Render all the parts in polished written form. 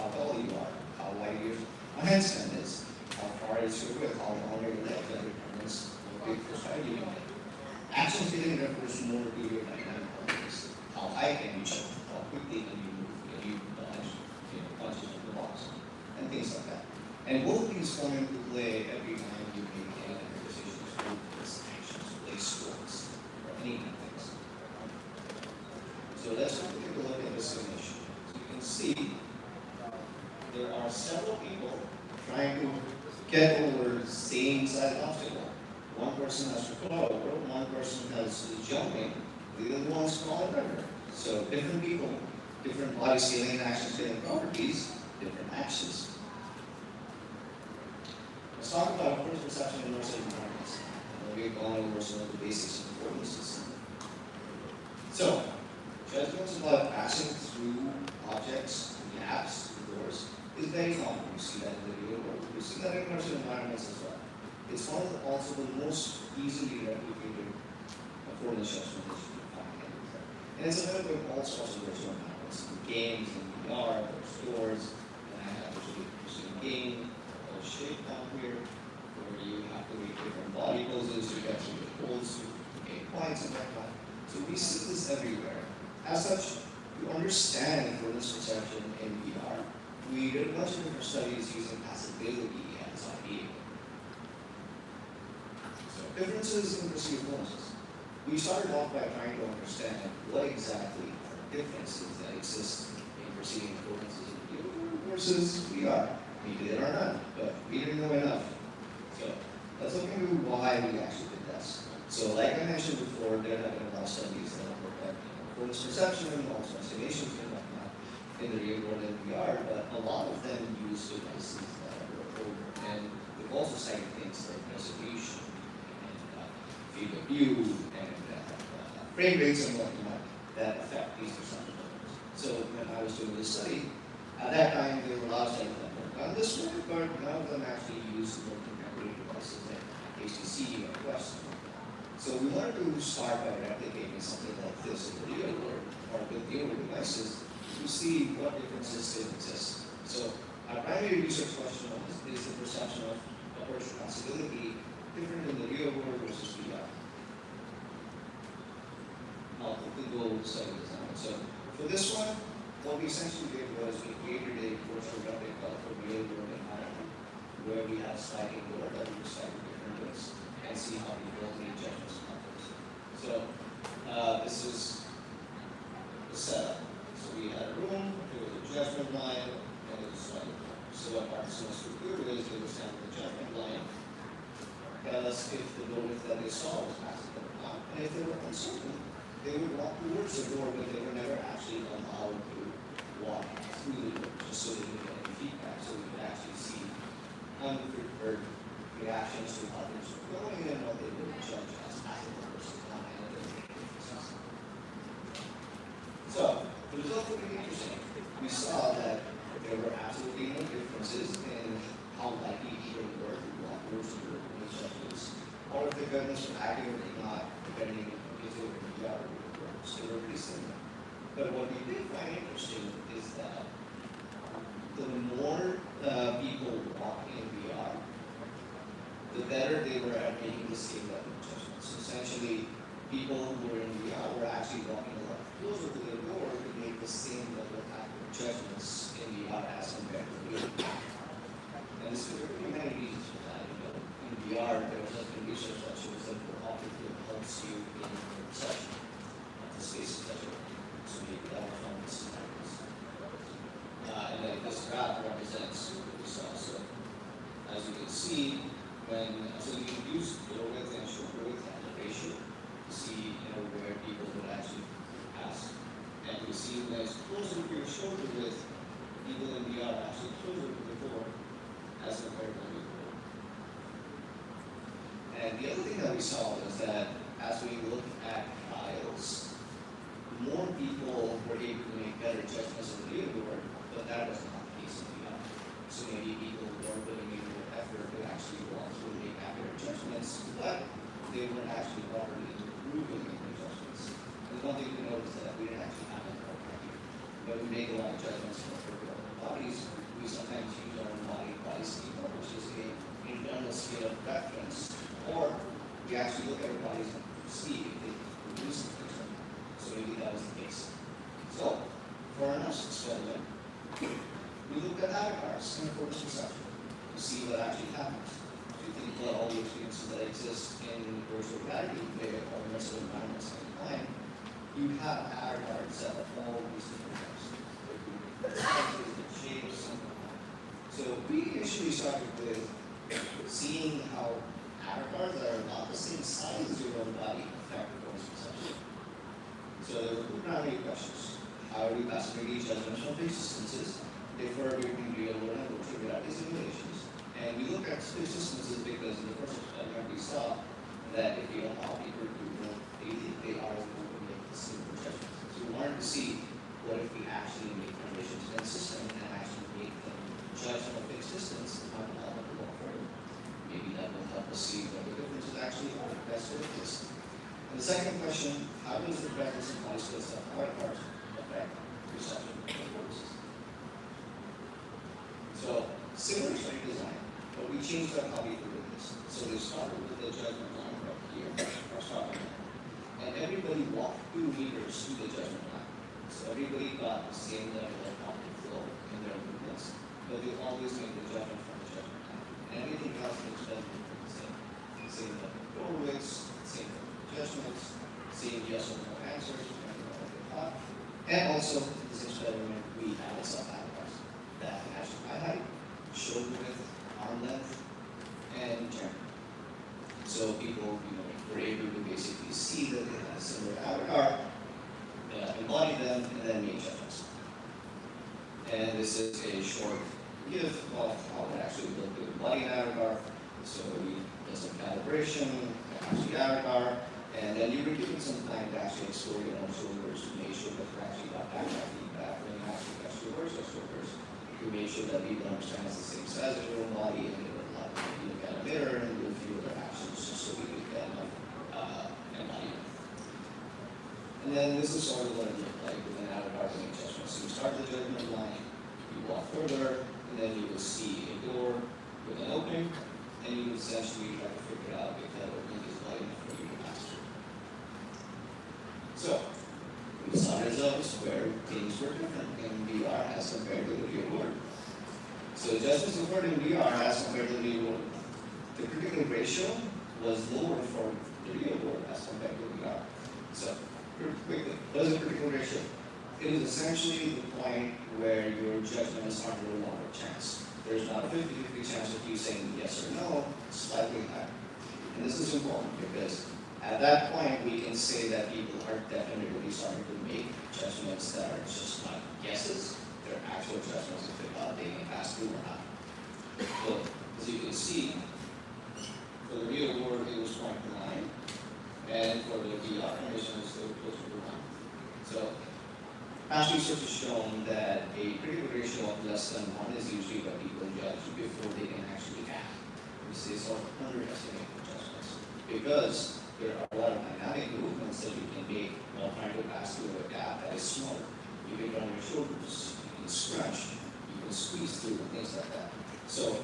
how tall you are, how wide your handstand is, how far is your width, how long your legs, that determines how big the stride you can get. Action feeling refers more to your dynamic qualities. How high can you jump? How quickly can you move? Can you dodge, punches from the box? And things like that. And both things come into play every time you make any decisions, movements, actions, play sports, or any kind of things. So let's take a look at this image. So you can see there are several people trying to get over the same size obstacle. One person has to crawl over, one person has jumping, the other one's smaller river. So different people, different body scaling and action scaling properties, different actions. Let's talk about first perception and immersive environments. We've gone over some of the basics of the formula system. So, judgments about passing through objects, gaps, doors, is very common. You see that in the real world. You see that in immersive environments as well. It's one of also the most easily replicated performance judgment that you can find anywhere. And it's available in all sorts of virtual environments, in games, in VR, or stores. And I have actually a game called Shape down here, where you have to make different body poses to get through the holes, to gain points and whatnot. So we see this everywhere. As such, to understand performance perception in VR, we did a bunch of different studies using passability as idea. Differences in perceived forces. We started off by trying to understand what exactly are the differences that exist in perceiving forces in the real world versus VR. Maybe there are none, but we didn't know enough. So let's look into why we actually did this. So like I mentioned before, there have been a lot of studies that look at performance perception and also estimations and whatnot in the real world and VR, but a lot of them use devices that are older. And we've also cited things like resolution, field of view, and frame rates and whatnot that affect these perception levels. So when I was doing this study, at that time there were a lot of studies that worked on this way, but none of them actually used more contemporary devices like HTC or Quest. So we wanted to start by replicating something like this in the real world or with newer devices to see what differences still exist. So our primary research question is the perception of upward responsibility different in the real world versus VR. I'll quickly go over the study design. So for this one, what we essentially did was we created a virtual replica for real world environment where we have sliding door that we slide different doors and see how we build the judgments on those. So this is the setup. So we had a room, there was a judgment line, and there was a sliding door. So what participants would do is they would stand at the judgment line, tell us if the door that they saw was passable or not. And if they were uncertain, they would walk towards the door, but they were never actually allowed to walk through the door, just so they could get any feedback, so we could actually see unprepared reactions to others going in and what they would judge as passable versus not. So the results were pretty interesting. We saw that there were absolutely no differences in how likely people were to walk towards the door when judges, or if the goodness were accurate or not, depending on if they were in VR or still were pretty similar. But what we did find interesting is that the more people walk in VR, the better they were at making the same level of judgments. So essentially, people who were in VR were actually walking a lot closer to their door to make the same level of accurate judgments in VR as compared to real. And this is pretty many reasons for that. In VR, there was been research that shows that the optic field helps you in your perception of the spaces that you're in. So maybe that was one of the scenarios. And then this graph represents what we saw. So as you can see, so you can use low width and shoulder width and the ratio to see where people would actually pass. And you see when it's closer to your shoulder width, people in VR are actually closer to the door as compared to the door. And the other thing that we saw was that as we look at trials, more people were able to make better judgments in the real world, but that was not the case in VR. So maybe people weren't putting in more effort to actually walk through and make accurate judgments, but they weren't actually properly improving in their judgments. And the one thing to note is that we didn't actually have that properly. when we make a lot of judgments for bodies, we sometimes use our body schema, which is a internal scale of reference, or we actually look at our bodies and see if they produce something. So maybe that was the case. So, for our next experiment, we looked at avatars in accordance perception to see what actually happens. If you think about all the experiences that exist in virtual reality, or virtual environments in time, you have avatars that are all these different types. The shapes. So we initially started with seeing how avatars that are about the same size as your own body affect performance perception. So there were two primary questions. How do passivity judgments from fixed distances differ between real world and virtual reality simulations? And we look at fixed distances because in the first experiment we saw that if you allow people to know daily, they are able to make the simple judgments. So we wanted to see what if we actually make conditions consistent and actually make them judge from a fixed distance and not allow them to walk further. Maybe that will help us see what the differences actually are. That's what it is. And the second question, how does the presence of high skills of avatars affect perception of forces? So, similar study design, but we changed up how we did this. So they started with the judgment line right here, our starting line. And everybody walked 2 meters to the judgment line. So everybody got the same level of optic flow in their movements, but they always made the judgment from the judgment line. And everything else in the experiment was the same. Same level of flow widths, same level of judgments, same yes or no answers, depending on what they thought. And also, in this experiment, we added some avatars that matched eye height, shoulder width, arm length, and gender. So people, were able to basically see that they had a similar avatar, embody them, and then make judgments. And this is a short give of how it actually looked to embody an avatar. So we did some calibration, actually avatar, and then you were given some time to actually explore your own shoulders to make sure that you actually got back that feedback when you actually got shoulders or shoulders. To make sure that people understand it's the same size as your own body, and they would allow you to look at a mirror and do a few other actions just so we could get embody. And then this is sort of what it looked like with an avatar to make judgments. So you start the judgment line, you walk further, and then you will see a door with an opening, and you essentially try to figure out if that opening is light enough for you to pass through. So, we saw results where things were different in VR as compared to the real world. So judgments occurred in VR as compared to the real world. The critical ratio was lower for the real world as compared to VR. So, quickly, what is a critical ratio? It is essentially the point where your judgments are no longer chance. There's not a 50-50 chance of you saying yes or no, slightly higher. And this is important because at that point we can say that people are definitely starting to make judgments that are just not guesses, they're actual judgments if they thought they can pass through or not. So, as you can see, for the real world it was 0.9, and for the VR condition it's still closer to 1. So, past research has shown that a critical ratio of less than 1 is usually what people judge before they can actually act. We say sort of underestimate the judgments. Because there are a lot of dynamic movements that you can make while trying to pass through a gap that is smaller. You can run your shoulders, you can scratch, you can squeeze through, and things like that. So,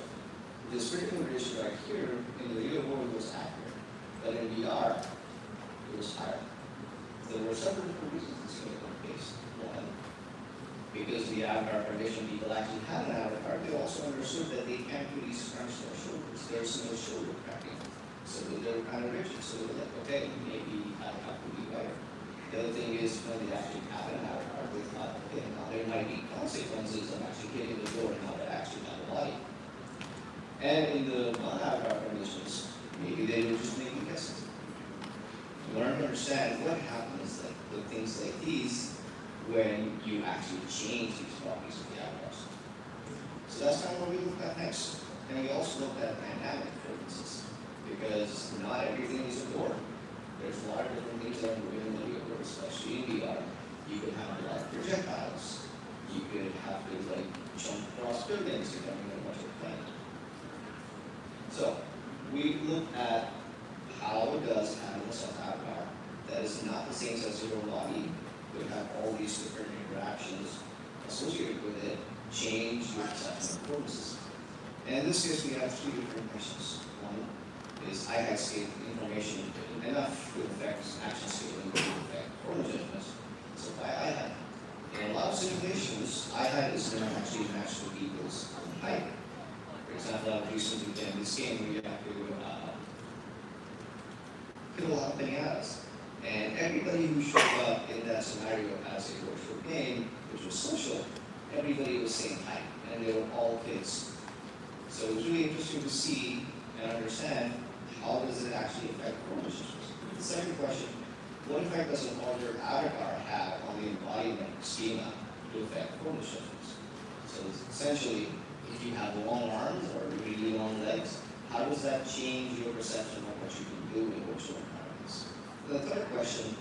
this critical ratio right here in the real world was accurate, but in VR, it was higher. There were several different reasons this could have been case. One, because the avatar condition people actually had an avatar, they also understood that they can't really scrunch their shoulders. There's no shoulder cracking. So they were kind of rigid. So they were like, okay, maybe I'll have to be better. The other thing is when they actually have an avatar, they thought, okay, now there might be consequences of actually hitting the door and how to actually have a body. And in the non-avatar conditions, maybe they were just making guesses. You learn to understand what happens with things like these when you actually change these properties of the avatars. So that's kind of what we looked at next. And we also looked at dynamic frequencies, because not everything is a door. There's a lot of different things that are moving in the real world, especially in VR. You could have a lot of projectiles. You could have to jump across buildings depending on what you're playing. So we looked at how does having a self-avatar that is not the same as your body would have all these different interactions your perception of performances. And in this case, we have three different questions. One is IHAD scale information enough to affect action scaling to affect performance judgments. So by IHAD, in a lot of situations, IHAD is going to actually match the people's height. For example, I've recently done this game where you have to kill a lot of bananas. And everybody who showed up in that scenario as a virtual game, which was social, everybody was same height, and they were all kids. So it was really interesting to see and understand how does it actually affect performance judgments. The second question, what effect does an older avatar have on the embodiment schema to affect performance judgments? So essentially, if you have long arms or really long legs, how does that change your perception of what you can do in virtual environments? The third question,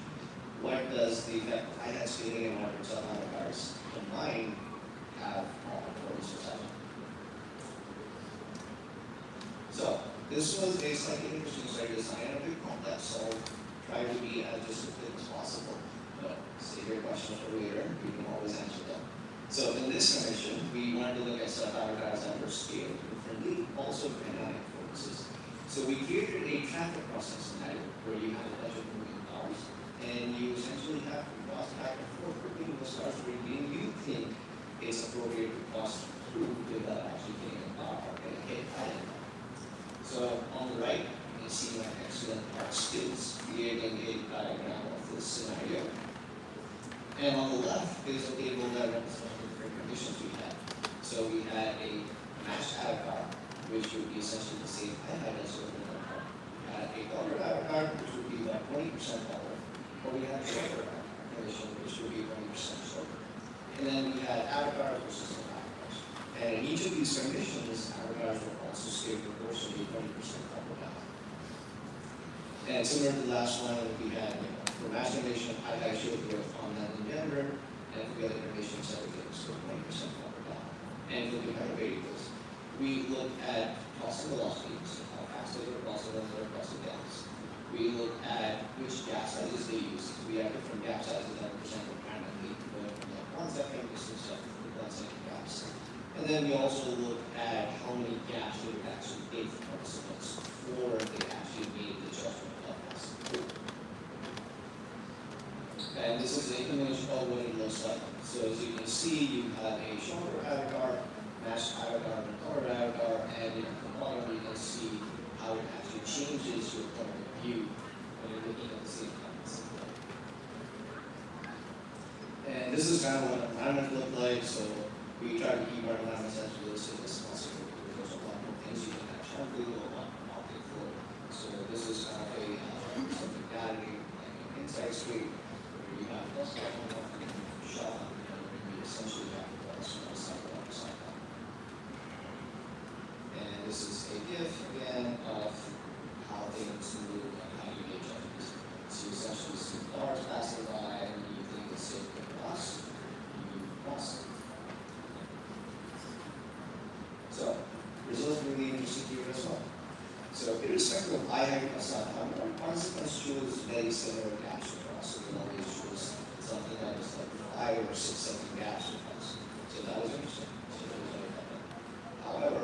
what does the effect of IHAD scaling and Microsoft avatars combined have on performance perception? So this was a slightly interesting study design, a bit complex, so I'll try to be as descriptive as possible. But save your questions for later, you can always answer them. So in this commission, we wanted to look at self-avatars that were scaled differently, also dynamic focuses. So we created a traffic crossing scenario where you have a bunch of moving cars, and you essentially have to cross back and forth between those cars where you think it's appropriate to cross through without actually getting a car or getting hit by it. So on the right, you can see my excellent art skills creating a diagram of this scenario. And on the left is a table that represents the different conditions we had. So we had a matched avatar, which would be essentially the same IHAD as the avatar. We had a colored avatar, which would be about 20% color. Or we had a shorter condition, which would be 20% shorter. And then we had avatars versus non-avatars. And in each of these conditions, avatars were also scaled proportionally 20% up or down. And similar to the last one, we had for match condition, IHAD showed growth on that in gender, and for the other conditions, everything was 20% up or down. And for the other variables, we looked at crossing velocities, how fast they were crossing and they were crossing gaps. We looked at which gap sizes they used. We had different gap sizes that represented randomly, going from like 1 second to 6 seconds to 1 second gaps. And then we also looked at how many gaps they would actually take from participants before they actually made the judgment of us. And this is an image of what it looks like. So as you can see, you have a shoulder avatar, matched avatar, and colored avatar, and in the bottom you can see how it actually changes your point of view when you're looking at the same concept. And this is kind of what an environment looked like, so we try to keep our environments as realistic as possible because there's a lot more things you can actually do, a lot more optic for. So this is kind of a something gallery, like an inside street, where you have this shot, and we essentially have to cross one side on the side. And this is a GIF again of how things move and how you get judgments. So you essentially see cars passing by, and you think it's safe to cross, you cross it. So, results really interesting here as well. So, irrespective of IHAD or self-avatar, participants choose very similar gaps across. So, they always choose something that is like 5 or 6 second gaps across. So, that was interesting. So, that was very effective. However,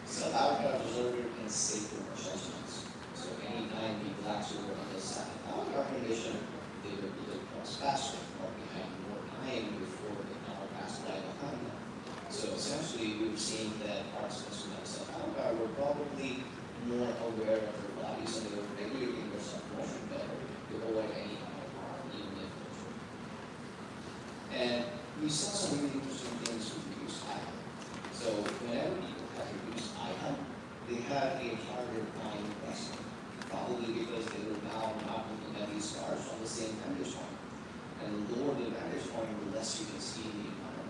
self-avatar resulted in safer judgments. So, anytime people actually were on the self-avatar condition, they would either cross faster or behind more time before the car passed by behind them. So essentially, we've seen that participants who have self-avatar were probably more aware of their bodies and they were regulating their self-motion better to avoid any kind of harm, even if they're true. And we saw some really interesting things with reduced IHAD. So whenever people had reduced IHAD, they had a harder time pressing, probably because they were now not looking at these cars from the same vantage point. And the lower the vantage point, the less you can see the environment.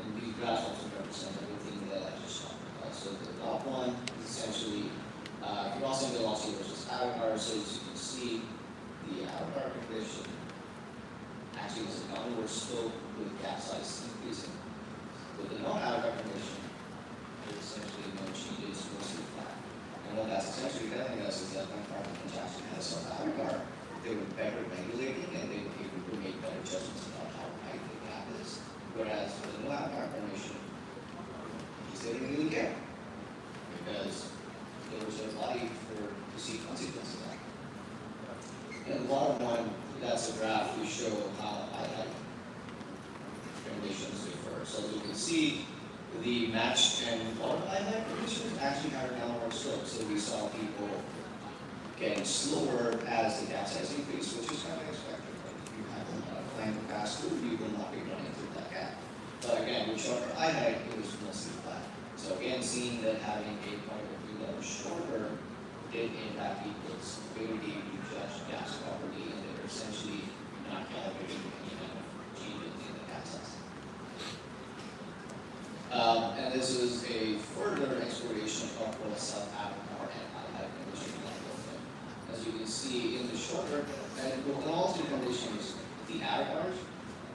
And these graphs also represent everything that I just talked about. So the top one is essentially crossing velocity versus avatar. So as you can see, the avatar condition actually has a downward slope with gap size increasing. With the non-avatar condition, there's essentially no changes, mostly flat. And what that's essentially telling us is that when participants actually had some avatar, they were better regulating and they were able to make better judgments about how tight the gap is. Whereas for the no-avatar condition, because they didn't really care. Because there was a body to see consequences of that. And the bottom line, that's a graph we show how I conditions differ. So you can see the matched and I conditions actually had a downward slope. So we saw people getting slower as the gap size increased, which is kind of expected. Right? If you have a plan to pass through, you will not be running through that gap. But again, with shorter eye height, it was mostly flat. So again, seeing that having a point of view that was shorter did impact people's ability to judge gas properly, and they were essentially not calibrating any kind of changes in the gap size. And this is a further exploration of both self-avatar and eye height condition level. As you can see in the shorter, and in all three conditions, the avatars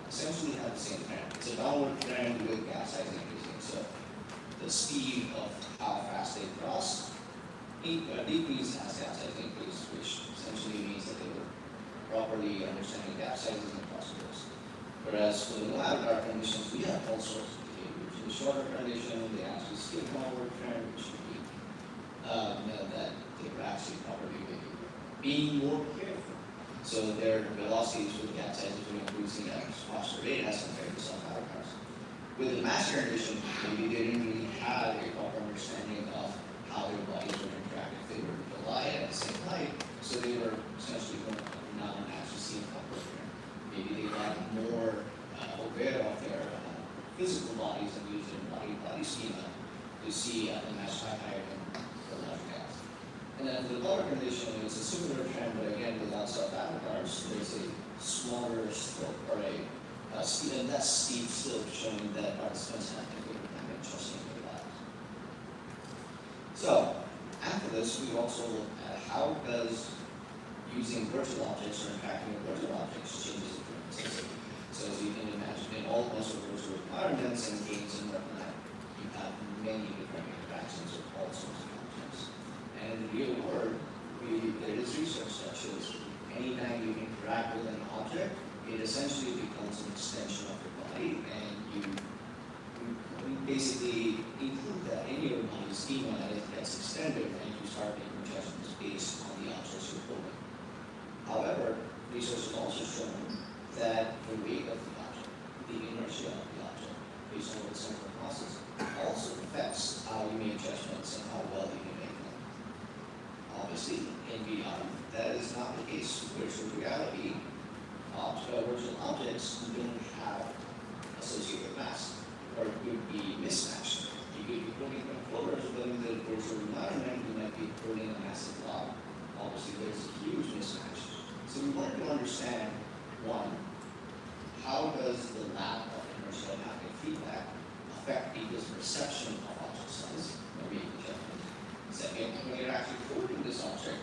essentially have the same trend. It's a downward trend with gap size increasing. So the speed of how fast they cross decreased as gap size increased, which essentially means that they were properly understanding gap sizes and crossovers. Whereas for the no avatar conditions, we have all sorts of behaviors. In the shorter condition, they actually skip downward trend, which would be that they were actually properly being more careful. So their velocities with gap sizes were increasing at a faster rate as compared to some avatars. With the mass condition, maybe they didn't really have a proper understanding of how their bodies would interact if they were to lie at the same height, so they were essentially going not actually seeing upward trend. Maybe they got more aware of their physical bodies and used their body schema to see the mass height and the large gaps. And then for the lower condition, it's a similar trend, but again without self-avatars, there's a smaller slope or a less steep slope showing that participants have to go and adjusting their bodies. So after this, we also look at how does using virtual objects or interacting with virtual objects changes appearances. So as you can imagine, in all most of virtual environments and games and whatnot, you have many different interactions with all sorts of objects. And in the real world, there is research that shows anytime you interact with an object, it essentially becomes an extension of your body, and you basically include that in your body schema, and it gets extended, and you start making judgments based on the objects you're holding. However, research has also shown that the weight of the object, the inertia of the object, based on the central process, also affects how you make judgments and how well you can make them. Obviously, in VR, that is not the case. Virtual reality, virtual objects don't have associated mass, or it could be mismatched. You could be putting controllers, but in the virtual environment, you might be putting a massive block. Obviously, there's a huge mismatch. So we wanted to understand, one, how does the lack of inertial haptic feedback affect people's perception of object size or making judgment? Second, when you're actually holding this object,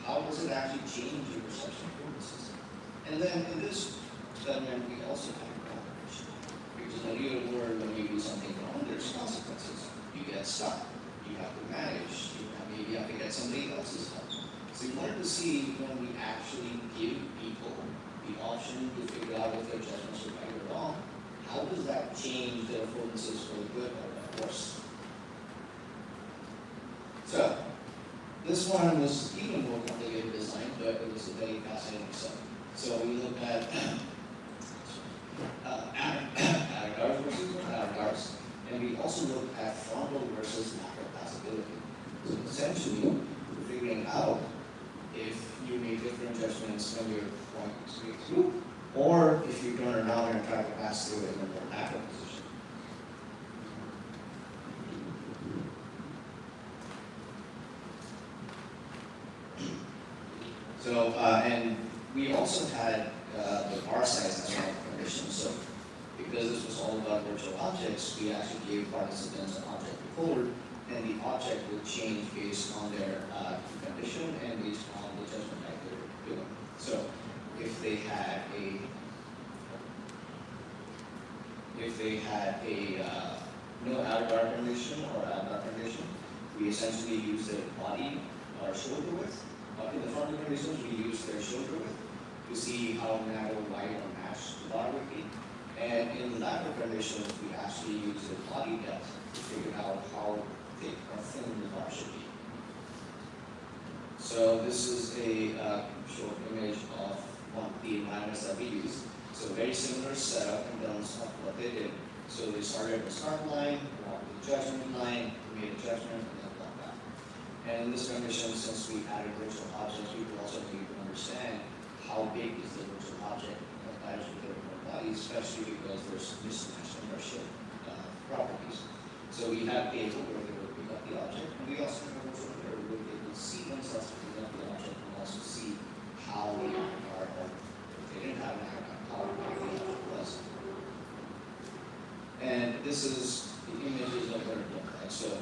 how does it actually change your perception of the system? And then in this experiment, we also have cooperation. Because in the real world, when you do something wrong, there's consequences. You get stuck. You have to manage. Maybe you have to get somebody else's help. So we wanted to see when we actually give people the option to figure out if their judgments are right or wrong, how does that change their affordances for the good or the worse? So this one was even more complicated design, but it was a very fascinating study. So we looked at avatars versus non-avatars, and we also looked at frontal versus lateral passability. So essentially, we're figuring out if you make different judgments when you're going straight through, or if you turn around and try to pass through it in a more lateral position. So, and we also had the bar size as well condition. So, because this was all about virtual objects, we actually gave participants an object to hold, and the object would change based on their condition and based on the judgment that they were doing. So, if they had a no avatar condition or avatar condition, we essentially use their body or shoulder width. In the frontal conditions, we use their shoulder width to see how narrow, wide, or matched the bar would be. And in the lateral conditions, we actually use the body depth to figure out how thick or thin the bar should be. So this is a short image of one of the environments that we use. So very similar setup in terms of what they did. So they started at the start line, walked to the judgment line, made a judgment, and then walked back. And in this condition, since we added virtual objects, people also need to understand how big is the virtual object compared to the remote body, especially because there's mismatched inertial properties. So we have table where they will pick up the object, and we also have a virtual mirror where they will see themselves picking up the object and also see how the avatar, or if they didn't have an avatar, how big the object was. And this is the images of what it looked like. So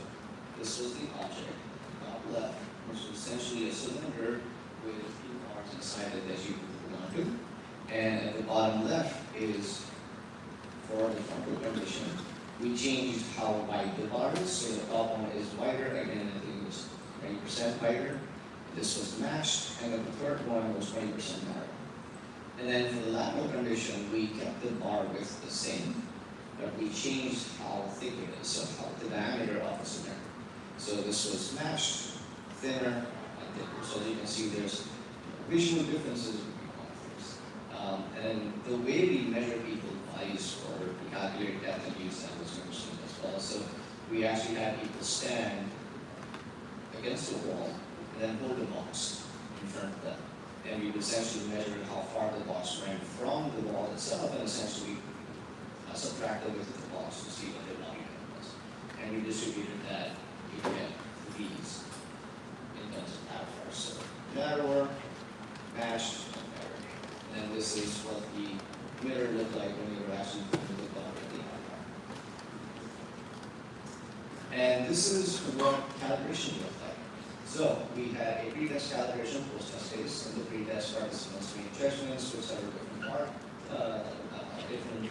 this was the object, top left, which is essentially a cylinder with a few bars inside it that you want to. And at the bottom left is for the frontal condition. We changed how wide the bar is. So the top one is wider, again, I think it was 20% wider. This was matched, and then the third one was 20% narrow. And then for the lateral condition, we kept the bar width the same, but we changed how thick it is, so how the diameter of the cylinder. So this was matched, thinner, and thicker. So you can see there's visual differences between all of these. And the way we measure people's bodies or we calculate depth and use that was interesting as well. So we actually had people stand against the wall and then hold the box in front of them. And we would essentially measure how far the box ran from the wall itself and essentially subtract the width of the box to see what their body height was. And we distributed that to get these in terms of avatars. So narrower, matched, and better. And this is what the mirror looked like when you were actually looking at the avatar. And this is what calibration looked like. So we had a pre-test calibration, post-test phase. In the pre-test, participants made judgments, which are different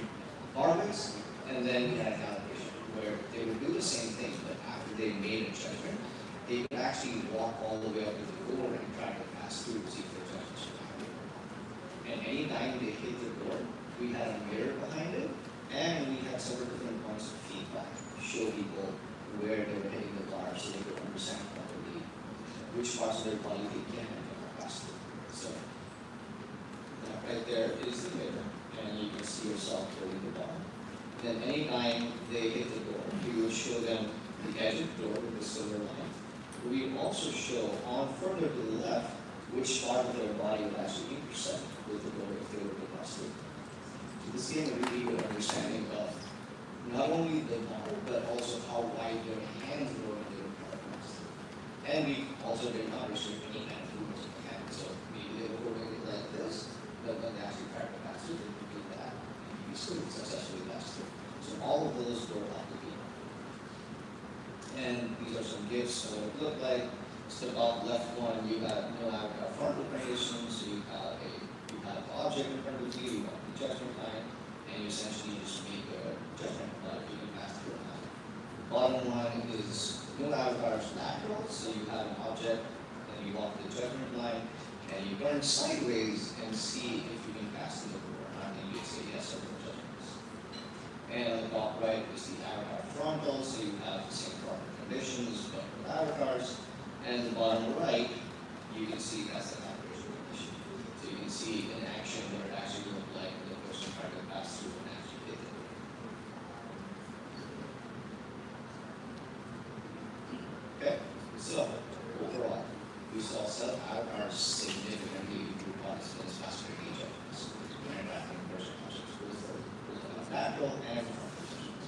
bar widths, and then we had a calibration where they would do the same thing, but after they made a judgment, they would actually walk all the way up to the door and try to pass through to see if their judgments were accurate. And anytime they hit the door, we had a mirror behind it, and we had several different points of feedback to show people where they were hitting the bar so they could understand properly which parts of their body they can and cannot pass through. So that right there is the mirror, and you can see yourself holding the bar. Then anytime they hit the door, we would show them the edge of the door with the silver line. We would also show on further to the left which part of their body would actually intersect with the door if they were to pass through. So this gave a really good understanding of not only the bar, but also how wide their hands were when they were trying to pass through. And we also did not restrict any kind of movement of the hand. So maybe they were holding it like this, but when they actually tried to pass through, they could do that. And we still successfully passed through. So all of those were up to be. And these are some gifts of what it looked like. So the top left one, you have frontal conditions, so you have an object in front of you, you have the judgment line, and you essentially just make a judgment that you can pass through or not. Bottom one is no avatars lateral, so you have an object, and you walk the judgment line, and you turn sideways and see if you can pass through the door or not, and you say yes or no judgments. And on the top right is the avatar frontal, so you have the same frontal conditions, but with avatars. And the bottom right, you can see that's the calibration condition. So you can see in action what it actually looked like when the person tried to pass through and actually hit it. Okay, so overall, we saw self-avatars significantly improve participants' faster judgments when interacting with person objects, both lateral and frontal positions.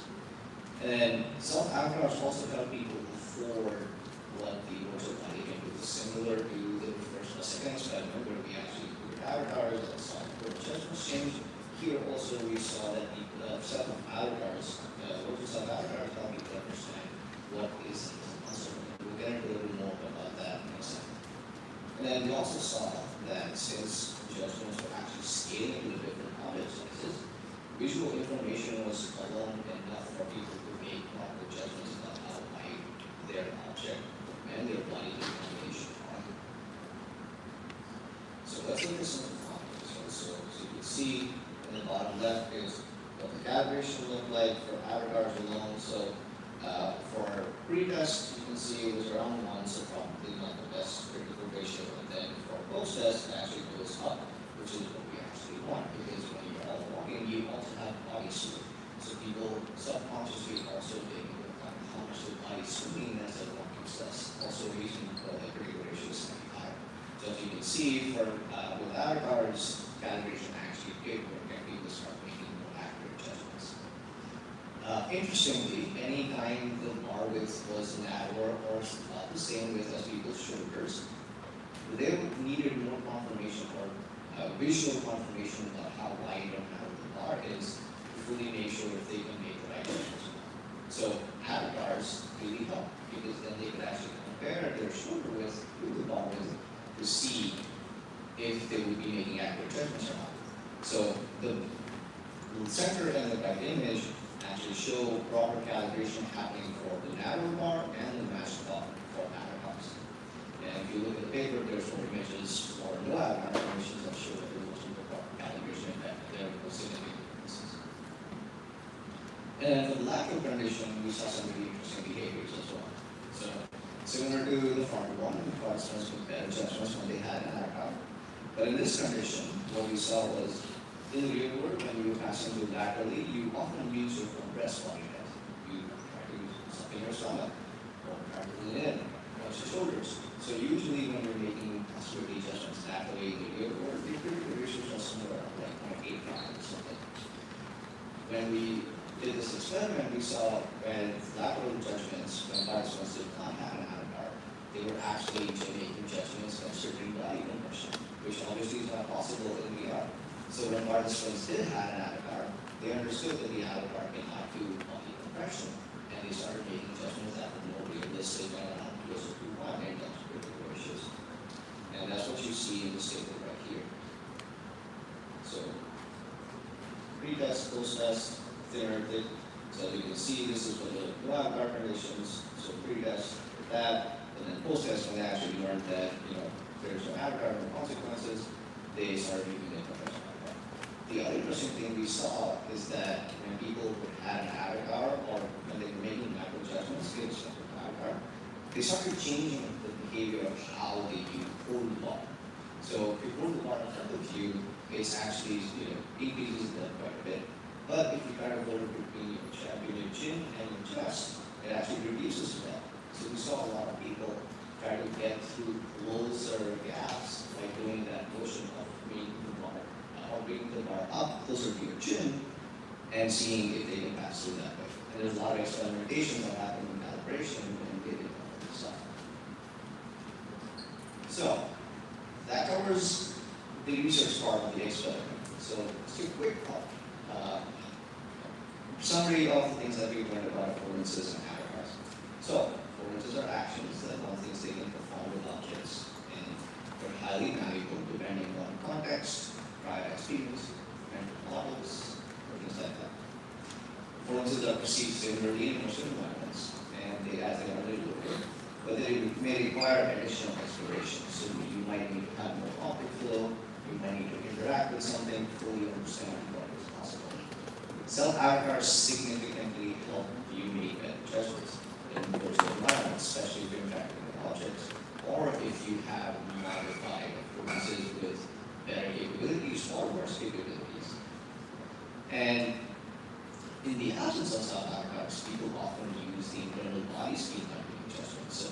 And then self-avatars also help people afford what the virtual body can do, similar to the second experiment where we actually included avatars and saw the judgments change. Here also we saw that the set of avatars, virtual self-avatars help people understand what is it. We'll get into a little more about that in a second. And then we also saw that since judgments were actually scaling to the different object sizes, visual information was alone enough for people to make proper judgments about how wide their object and their body combination are. So let's look at some examples. So you can see in the bottom left is what calibration look like for avatars alone? So for pre-test, you can see it was around 1, so probably not the best critical ratio. And then for post-test, it actually goes up, which is what we actually want, because when you're all walking, you also have body swing. So people subconsciously also take into account how much the body swinging as they're walking stress. Also, reason for the critical ratio is slightly higher. So as you can see, for with avatars, calibration actually did work, and people start making more accurate judgments. Interestingly, anytime the bar width was narrower or about the same width as people's shoulders, they needed more confirmation or visual confirmation about how wide or narrow the bar is to fully make sure if they can make the right judgments. So avatars really help, because then they could actually compare their shoulder width with the bar width to see if they would be making accurate judgments or not. So the center and the right image actually show proper calibration happening for the narrow bar and the matched bar for avatars. And if you look at the paper, there's 4 images for no avatar images that show that there was no proper calibration and that there were significant differences. And for the lateral condition, we saw some really interesting behaviors as well. So similar to the front one, participants with better judgments when they had an avatar. But in this condition, what we saw was, in the real world, when you were passing through laterally, you often use your front breast body test. You try to use something in your stomach, or try to lean in, watch your shoulders. So usually when you're making possibility adjustments laterally in the real world, the critical ratios are somewhere around like 0.85 or something. When we did this experiment, we saw when lateral judgments, when participants did not have an avatar, they were actually making judgments considering body compression, which obviously is not possible in VR. So when participants did have an avatar, they understood that the avatar cannot do body compression, and they started making judgments that were more realistic and around closer to 1 in terms of critical ratios. And that's what you see in this table right here. So pre-test, post-test, thinner, thick. So you can see this is for the avatar conditions. So pre-test, that, and then post-test when they actually learned that there's no avatar, no consequences, they started using the compression. The other interesting thing we saw is that when people had an avatar or when they were making macro judgments based on the avatar, they started changing the behavior of how they hold the bar. So if you hold the bar in front of you, it's actually increases that quite a bit. But if you try to hold it between your chin and your chest, it actually reduces that. So we saw a lot of people try to get through closer gaps by doing that motion of bringing the bar or bringing the bar up closer to your chin and seeing if they can pass through that way. And there's a lot of experimentation that happened in calibration and they did all this stuff. So that covers the research part of the experiment. So just a quick summary of the things that we learned about affordances and avatars. So affordances are actions that one thinks they can perform with objects, and they're highly malleable depending on context, prior experience, mental models, or things like that. Affordances are perceived similarly in most environments, and they as they are little bit, but they may require additional exploration. So you might need to have more object flow, you might need to interact with something, fully understand what is possible. Self-avatars significantly help you make better judgments in virtual environments, especially if you're interacting with objects, or if you have modified affordances with better capabilities or worse capabilities. And in the absence of self-avatars, people often use the internal body speed language adjustment. So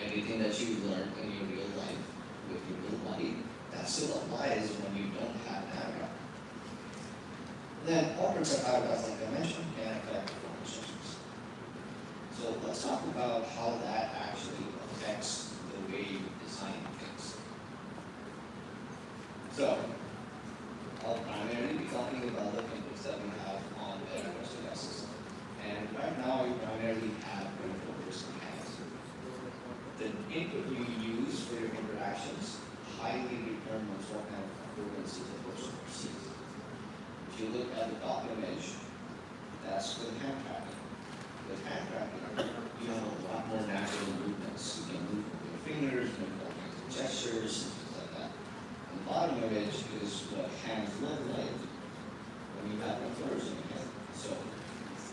everything that you learned in your real life with your real body, that still applies when you don't have an avatar. Then alternate avatars, like I mentioned, can affect performance judgments. So let's talk about how that actually affects the way you design things. So I'll primarily be talking about the inputs that we have on the International system. And right now we primarily have 24% hands. The input you use for your interactions highly determines what kind of affordances a person perceives. If you look at the top image, that's with hand tracking. With hand tracking, you have a lot more natural movements. You can move with your fingers, make all kinds of gestures, and things like that. And the bottom image is what hands look like when you have them fingers in your hand. So So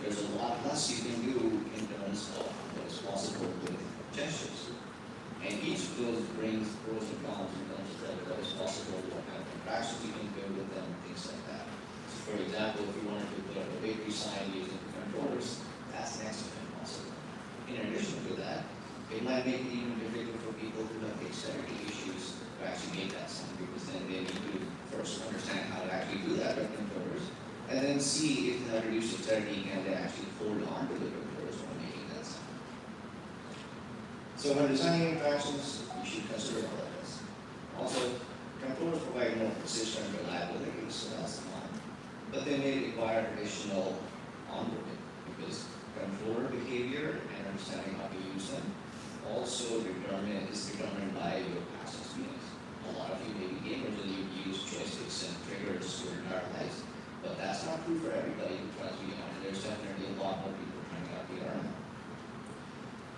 there's a lot less you can do in terms of what is possible with gestures. And each of those brings pros and cons in terms of what is possible, what kind of interactions you can do with them, things like that. So for example, if you wanted to put up a bakery sign using controllers, that's next to impossible. In addition to that, it might make it even difficult for people who have dexterity issues to actually make that sign, because then they need to first understand how to actually do that with controllers, and then see if they have reduced dexterity and they actually hold on to the controllers while making that sign. So when designing interactions, you should consider all of this. Also, controllers provide more precision and reliability, so that's fine. But they may require additional onboarding, because controller behavior and understanding how to use them also is determined by your past experience. A lot of you may be gamers and you've used joysticks and triggers your entire lives, but that's not true for everybody who tries VR. There's definitely a lot more people trying out VR now.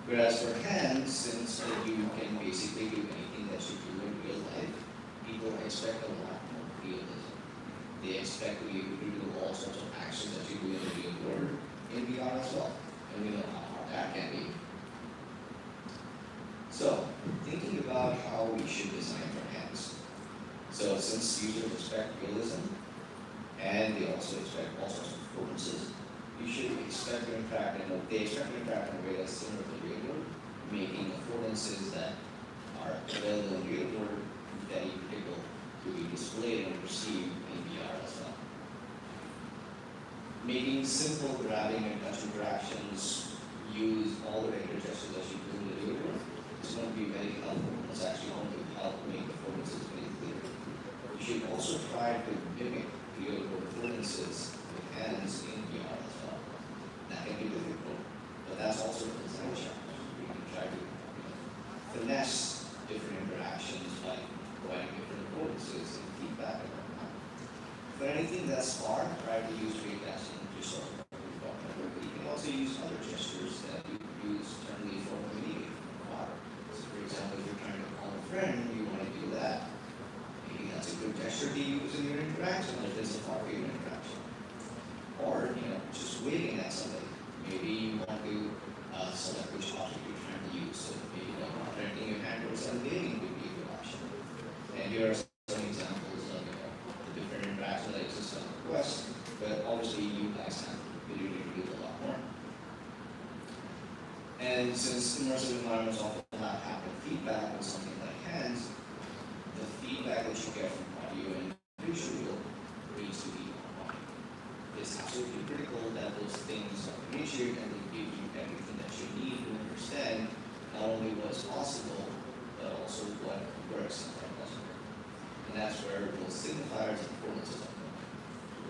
Whereas for hands, since you can basically do anything that you do in real life, people expect a lot more realism. They expect to be able to do all sorts of actions that you do in the real world in VR as well. And we know how hard that can be. So, thinking about how we should design for hands. So, since users expect realism, and they also expect all sorts of performances, you should expect to interact in they expect to interact in a way that's similar to the real world, making affordances that are available in real world very predictable to be displayed and perceived in VR as well. Making simple grabbing and touch interactions use all the regular gestures that you do in the real world. It's going to be very helpful. It's actually going to help make performances very clear. You should also try to mimic real world performances with hands in VR as well. That can be difficult, but that's also a design challenge. We can try to finesse different interactions by providing different performances and feedback and whatnot. For anything that's far, try to use raycasting to sort of but you can also use other gestures that you use generally for communicating from water. So for example, if you're trying to call a friend, you want to do that. Maybe that's a good gesture to use in your interaction if it's a far field interaction. Or, just waving at somebody. Maybe you want to select which object you're trying to use. So maybe directing your hand towards and waving would be a good option. And here are some examples of the different interactions that exist on the Quest, but obviously you guys have the ability to do a lot more. And since immersive environments often have haptic feedback with something like hands, the feedback that you get from audio and visual needs to be on audio. It's absolutely critical that those things are appreciated and they give you everything that you need to understand not only what's possible, but also what works and what doesn't work. And that's where those signifiers and affordances come in.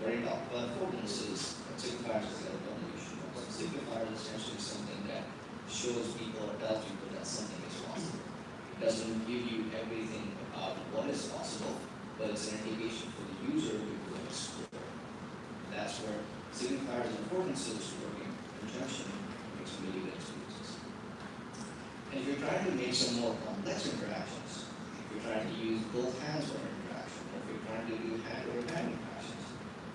Worrying about affordances, signifiers is the other issue. So signifier is essentially something that shows people or tells people that something is possible. It doesn't give you everything about what is possible, but it's an indication for the user to go explore. That's where signifiers and affordances work in conjunction makes really good experiences. And if you're trying to make some more complex interactions, if you're trying to use both hands for interaction, or if you're trying to do hand-over-hand interactions,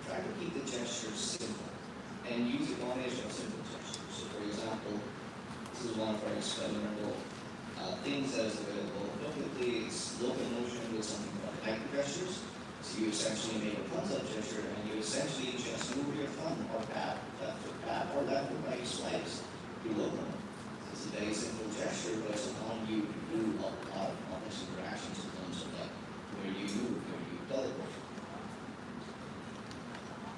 try to keep the gestures simple and use a combination of simple gestures. So for example, this is one of our experimental things that is available publicly. It's locomotion with something called micro gestures. So you essentially make a thumbs up gesture and you essentially just move your thumb or tap, left foot tap, or left foot by your swipes to locomote. It's a very simple gesture, but it's allowing you to do a lot of complex interactions in terms of like where you move, where you teleport.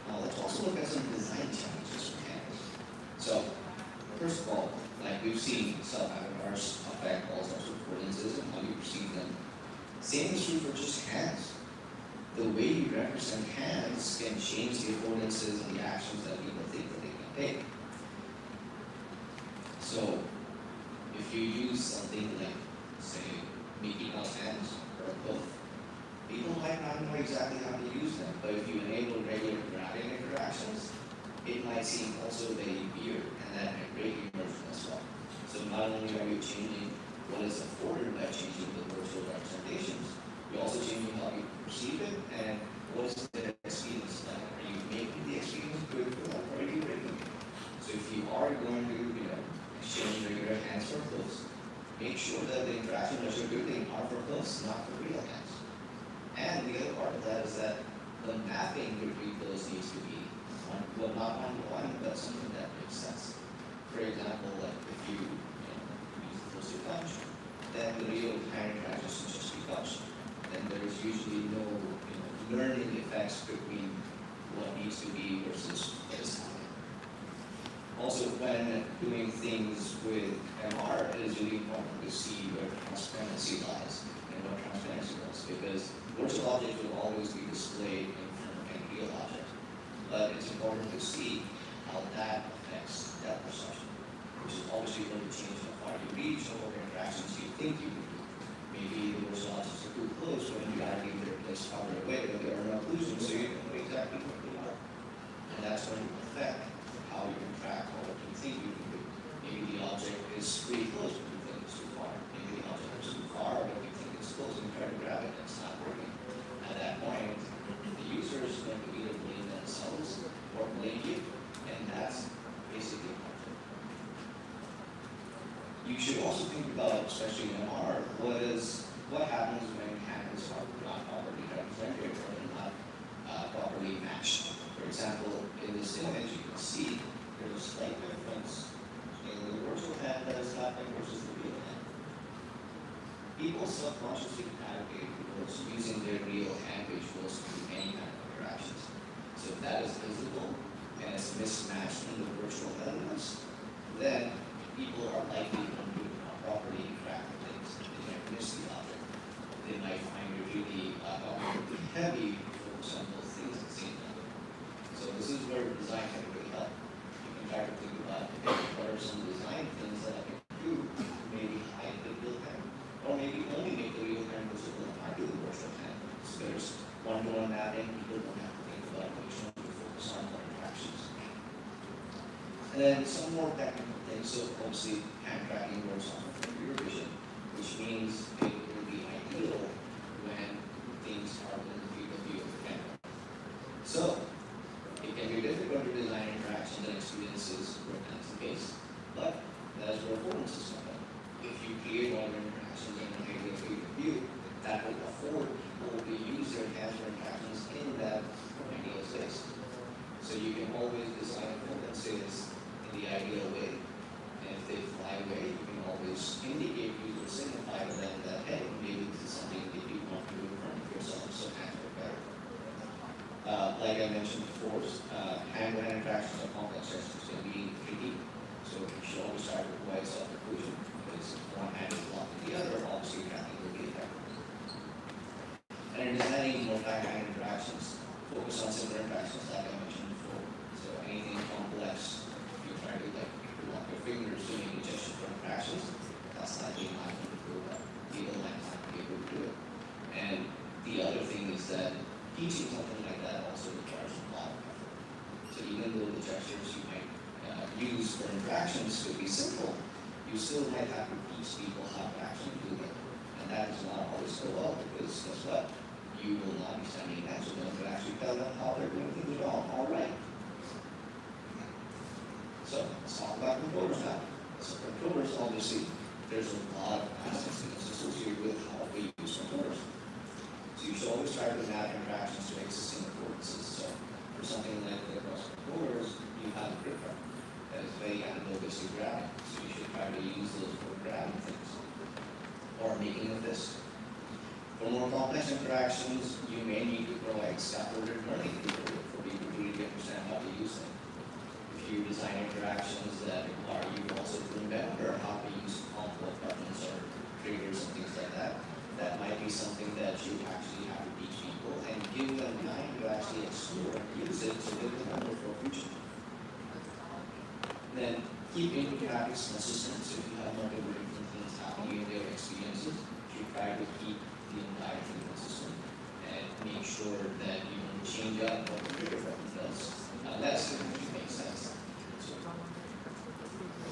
Now let's also look at some design challenges for hands. So first of all, like we've seen, self-avatars affect all sorts of affordances and how you perceive them. Same is true for just hands. The way you represent hands can change the affordances and the actions that people think that they can take. So, if you use something like, say, Mickey Mouse hands or both, people might not know exactly how to use them, but if you enable regular grabbing interactions, it might seem also very weird, and that might break immersion as well. So not only are you changing what is afforded by changing the virtual representations, you're also changing how you perceive it and what is the experience like. Are you making the experience good for them, or are you are going to, exchange regular hands for clothes, make sure that the interaction that you're doing are for clothes, not for real hands. And the other part of that is that the mapping between those needs to be well, not one-to-one, but something that makes sense. For example, like if you, use the first to punch, then the real hand interaction should just be touch. Then there is usually no, learning effects between what needs to be versus what is happening. Also, when doing things with MR, it is really important to see where transparency lies and what transparency was, because virtual objects will always be displayed in front of any real object. But it's important to see how that affects that perception, which is obviously going to change how far you reach or what interactions you think you can do. Maybe the virtual objects are too close when you actually they're placed farther away, but there are no occlusions, so you don't know exactly what they are. And that's going to affect how you can track what you think you can do. Maybe the object is pretty close, but you think it's too far. Maybe the object is too far, but you think it's close and you try to grab it and it's not working. At that point, the user is going to either blame themselves or blame you, and that's basically important. You should also think about, especially in MR, what happens when hands are not properly represented or not properly matched. For example, in this image, you can see there's a slight difference in the virtual hand that is happening versus the real hand. People subconsciously navigate towards using their real hand visuals to do any kind of interactions. So if that is visible and it's mismatched in the virtual elements, then people are likely to not properly interact with things. They might miss the object. They might find it really heavy to focus on both things at the same time. So this is where design can really help. You can try to think about what are some design things that I can do to maybe hide the real hand, or maybe only make the real hand visible and not do the virtual hand. So there's one-to-one mapping. People don't have to think about which one to focus on what interactions. And then some more technical things. So obviously, hand tracking works on computer vision, which means it will be ideal when things are in the field of view of the camera. So it can be difficult to design interactions and experiences where that's the case, but that is where affordances come in. If you create all your interactions in an ideal field of view, that will afford people to use their hands for interactions in that ideal space. So you can always design affordances in the ideal way. And if they fly away, you can always indicate, use or signify to them that, hey, maybe this is something that you want to do in front of yourself, so hands are better. Like I mentioned before, hand-to-hand interactions are complex gestures can be tricky. So you should always try to avoid self-occlusion, because if one hand is locked in the other, obviously tracking will be effective. And in designing multi-hand interactions, focus on similar interactions like I mentioned before. So anything complex, if you try to lock your fingers doing a gesture for interactions, that's likely not going to do that. People might not be able to do it. And the other thing is that teaching something like that also requires a lot of effort. So even though the gestures you might use for interactions could be simple, you still might have to teach people how to actually do it. And that does not always go well, because guess what? You will not be sending an answer to them to actually tell them how they're doing things wrong. All right. So let's talk about controllers now. So controllers, obviously, there's a lot of aspects associated with how we use controllers. So you should always try to map interactions to existing affordances. So for something like the cross controllers, you have a grip frame that is very analogous to grabbing. So you should try to use those for grabbing things or making a fist. For more complex interactions, you may need to provide scaffolded learning for people to really understand how to use them. If you design interactions that require you also to remember how to use complex buttons or triggers and things like that, that might be something that you actually have to teach people and give them time to actually explore and use it so they remember for future. Then keep input graphics consistent. So if you have multiple different things happening in their experiences, you try to keep the entire thing consistent and make sure that you don't change up what the trigger button does unless it really makes sense. So,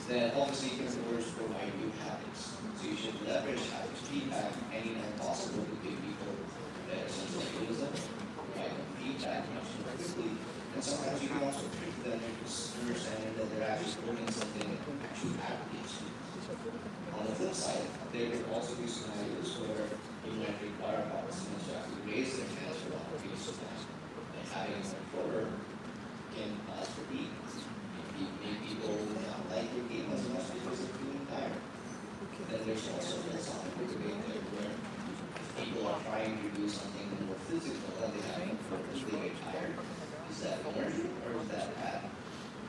then obviously controllers provide you habits. So you should leverage habits feedback anytime possible to give people a better sense of realism, provide them feedback much more quickly, and And sometimes you can also trick them into understanding that they're actually learning something that actually advocates. On the flip side, there could also be scenarios where you might require participants to actually raise their hands for application time. And having a controller can cause fatigue. Make people not like your game as much because they're feeling tired. Then there's also philosophical debate there where people are trying to do something more physical and they have controllers, they get tired. Is that energy or is that bad?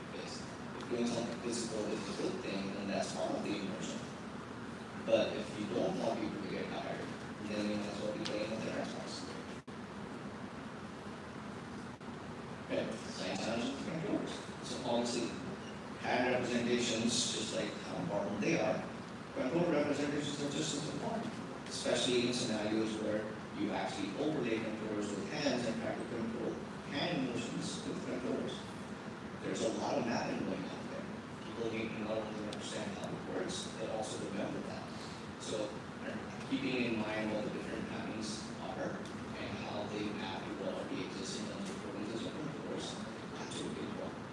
Because if doing something physical is a good thing, then that's part of the immersion. But if you don't want people to get tired, then you might as well be playing with their Xbox. Okay, same sounds with controllers. So obviously, hand representations, just like how important they are, controller representations are just as important, especially in scenarios where you actually overlay controllers with hands and try to control hand motions with controllers. There's a lot of mapping going on there. People need to not only understand how it works, but also remember that. So keeping in mind what the different mappings are and how they map to what already exists in terms of programs and controllers, that's really important.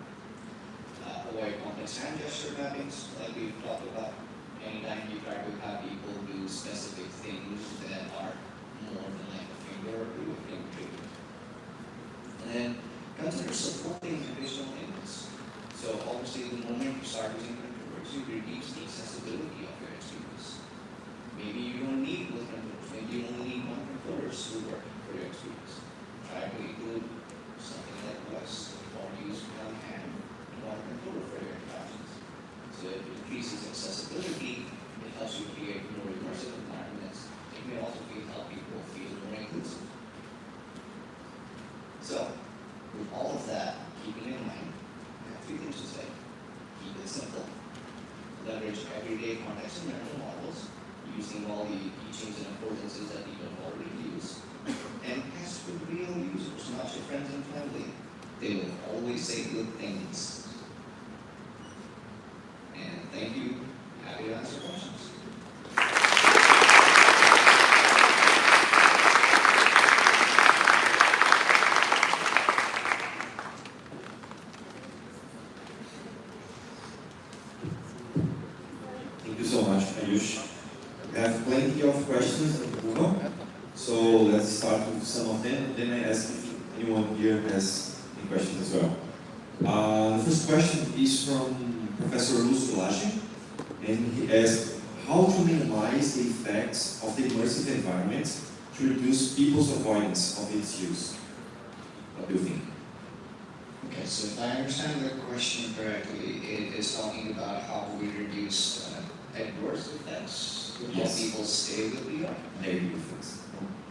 Avoid complex hand gesture mappings, like we've talked about. Anytime you try to have people do specific things that are more than like a finger or two, it can trigger. And then consider supporting additional inputs. So obviously the moment you start using controllers, you reduce the accessibility of your experience. Maybe you don't need both controllers, maybe you only need one controller to work for your experience. Try to include something like voice or use one hand and one controller for your interactions. So it increases accessibility, it helps you create more immersive environments. It may also help people feel more inclusive. So, with all of that, keeping in mind, I have three things to say. Keep it simple. Leverage everyday context and mental models, using all the teachings and affordances that people already use. And test with real users, not your friends and family. They will always say good things. And thank you. Happy to answer questions. Thank you so much, Ayush. We have plenty of questions at Google, so let's start with some of them, then I ask if anyone here has any questions as well. The first question is from Professor Luz Village, and he asked how to minimize the effects of the immersive environment to reduce people's avoidance of its use. What do you think? Okay, so if I understand the question correctly, it is talking about how we reduce adverse effects to help Yes. people stay with VR. Negative effects.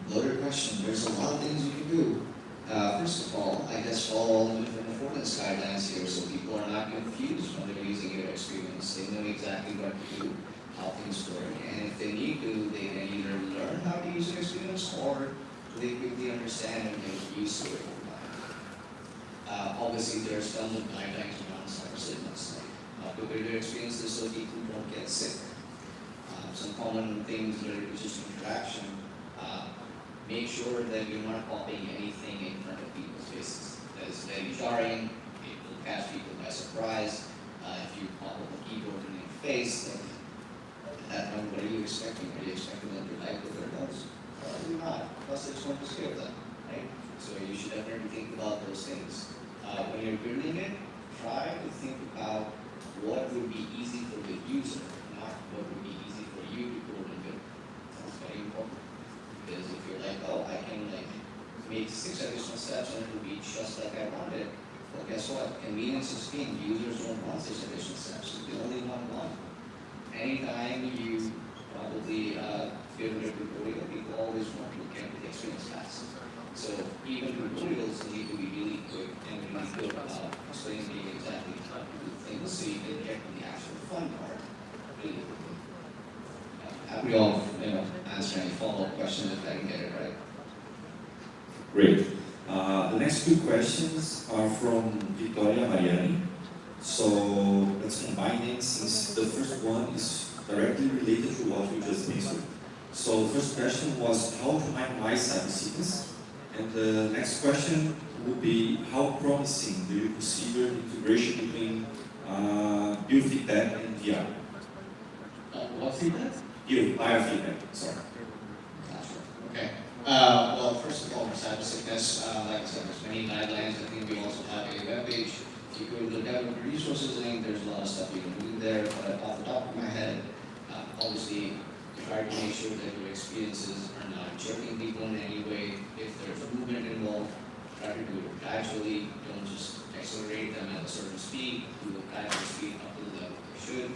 Loaded question. There's a lot of things you can do. First of all, I guess follow all the different affordance guidelines here so people are not confused when they're using your experience. They know exactly what to do, how things work, and if they need to, they can either learn how to use your experience or they quickly understand and get used to it over time. Obviously, there's tons of guidelines around cyber sickness, like prepare your experiences so people don't get sick. Some common things related to just interaction. Make sure that you're not copying anything in front of people's faces. That is very jarring. It will catch people by surprise. If you pop up a keyboard in their face, then at that point, what are you expecting? Are you expecting them to type with their nose? Probably not. Plus, it's going to scare them, right? So you should definitely think about those things. When you're building it, try to think about what would be easy for the user, not what would be easy for you to code and build. That's very important. Because if you're like, oh, I can like make 6 additional steps and it will be just like I wanted, well, guess what? Convenience is king. Users don't want 6 additional steps. They only want one. Anytime you probably build a tutorial, people always want to get the experience fast. So even tutorials need to be really quick and really good about explaining to you exactly how to do things so you can get to the actual fun part really quickly. Happy to all, answer any follow-up questions if I can get it right. Great. The next two questions are from Victoria Mariani. So let's combine it since the first one is directly related to what we just answered. So the first question was how to minimize cyber sickness, and the next question would be how promising do you consider integration between biofeedback and VR? What feedback? Biofeedback, sorry. Gotcha. Okay. Well, first of all, for cyber sickness, like I said, there's many guidelines. I think we also have a web page. If you go to the development resources link, there's a lot of stuff you can do there. But off the top of my head, obviously, try to make sure that your experiences are not jerking people in any way. If there's movement involved, try to do it gradually. Don't just accelerate them at a certain speed. Do a gradual speed up to the level they should.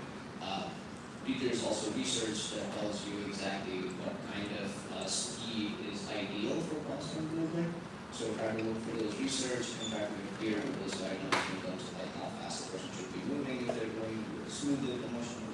There's also research that tells you exactly what kind of speed is ideal for cross-country movement. So try to look for those research and try to get clear with those guidelines in terms of like how fast a person should be moving, if they're going to smooth the motion.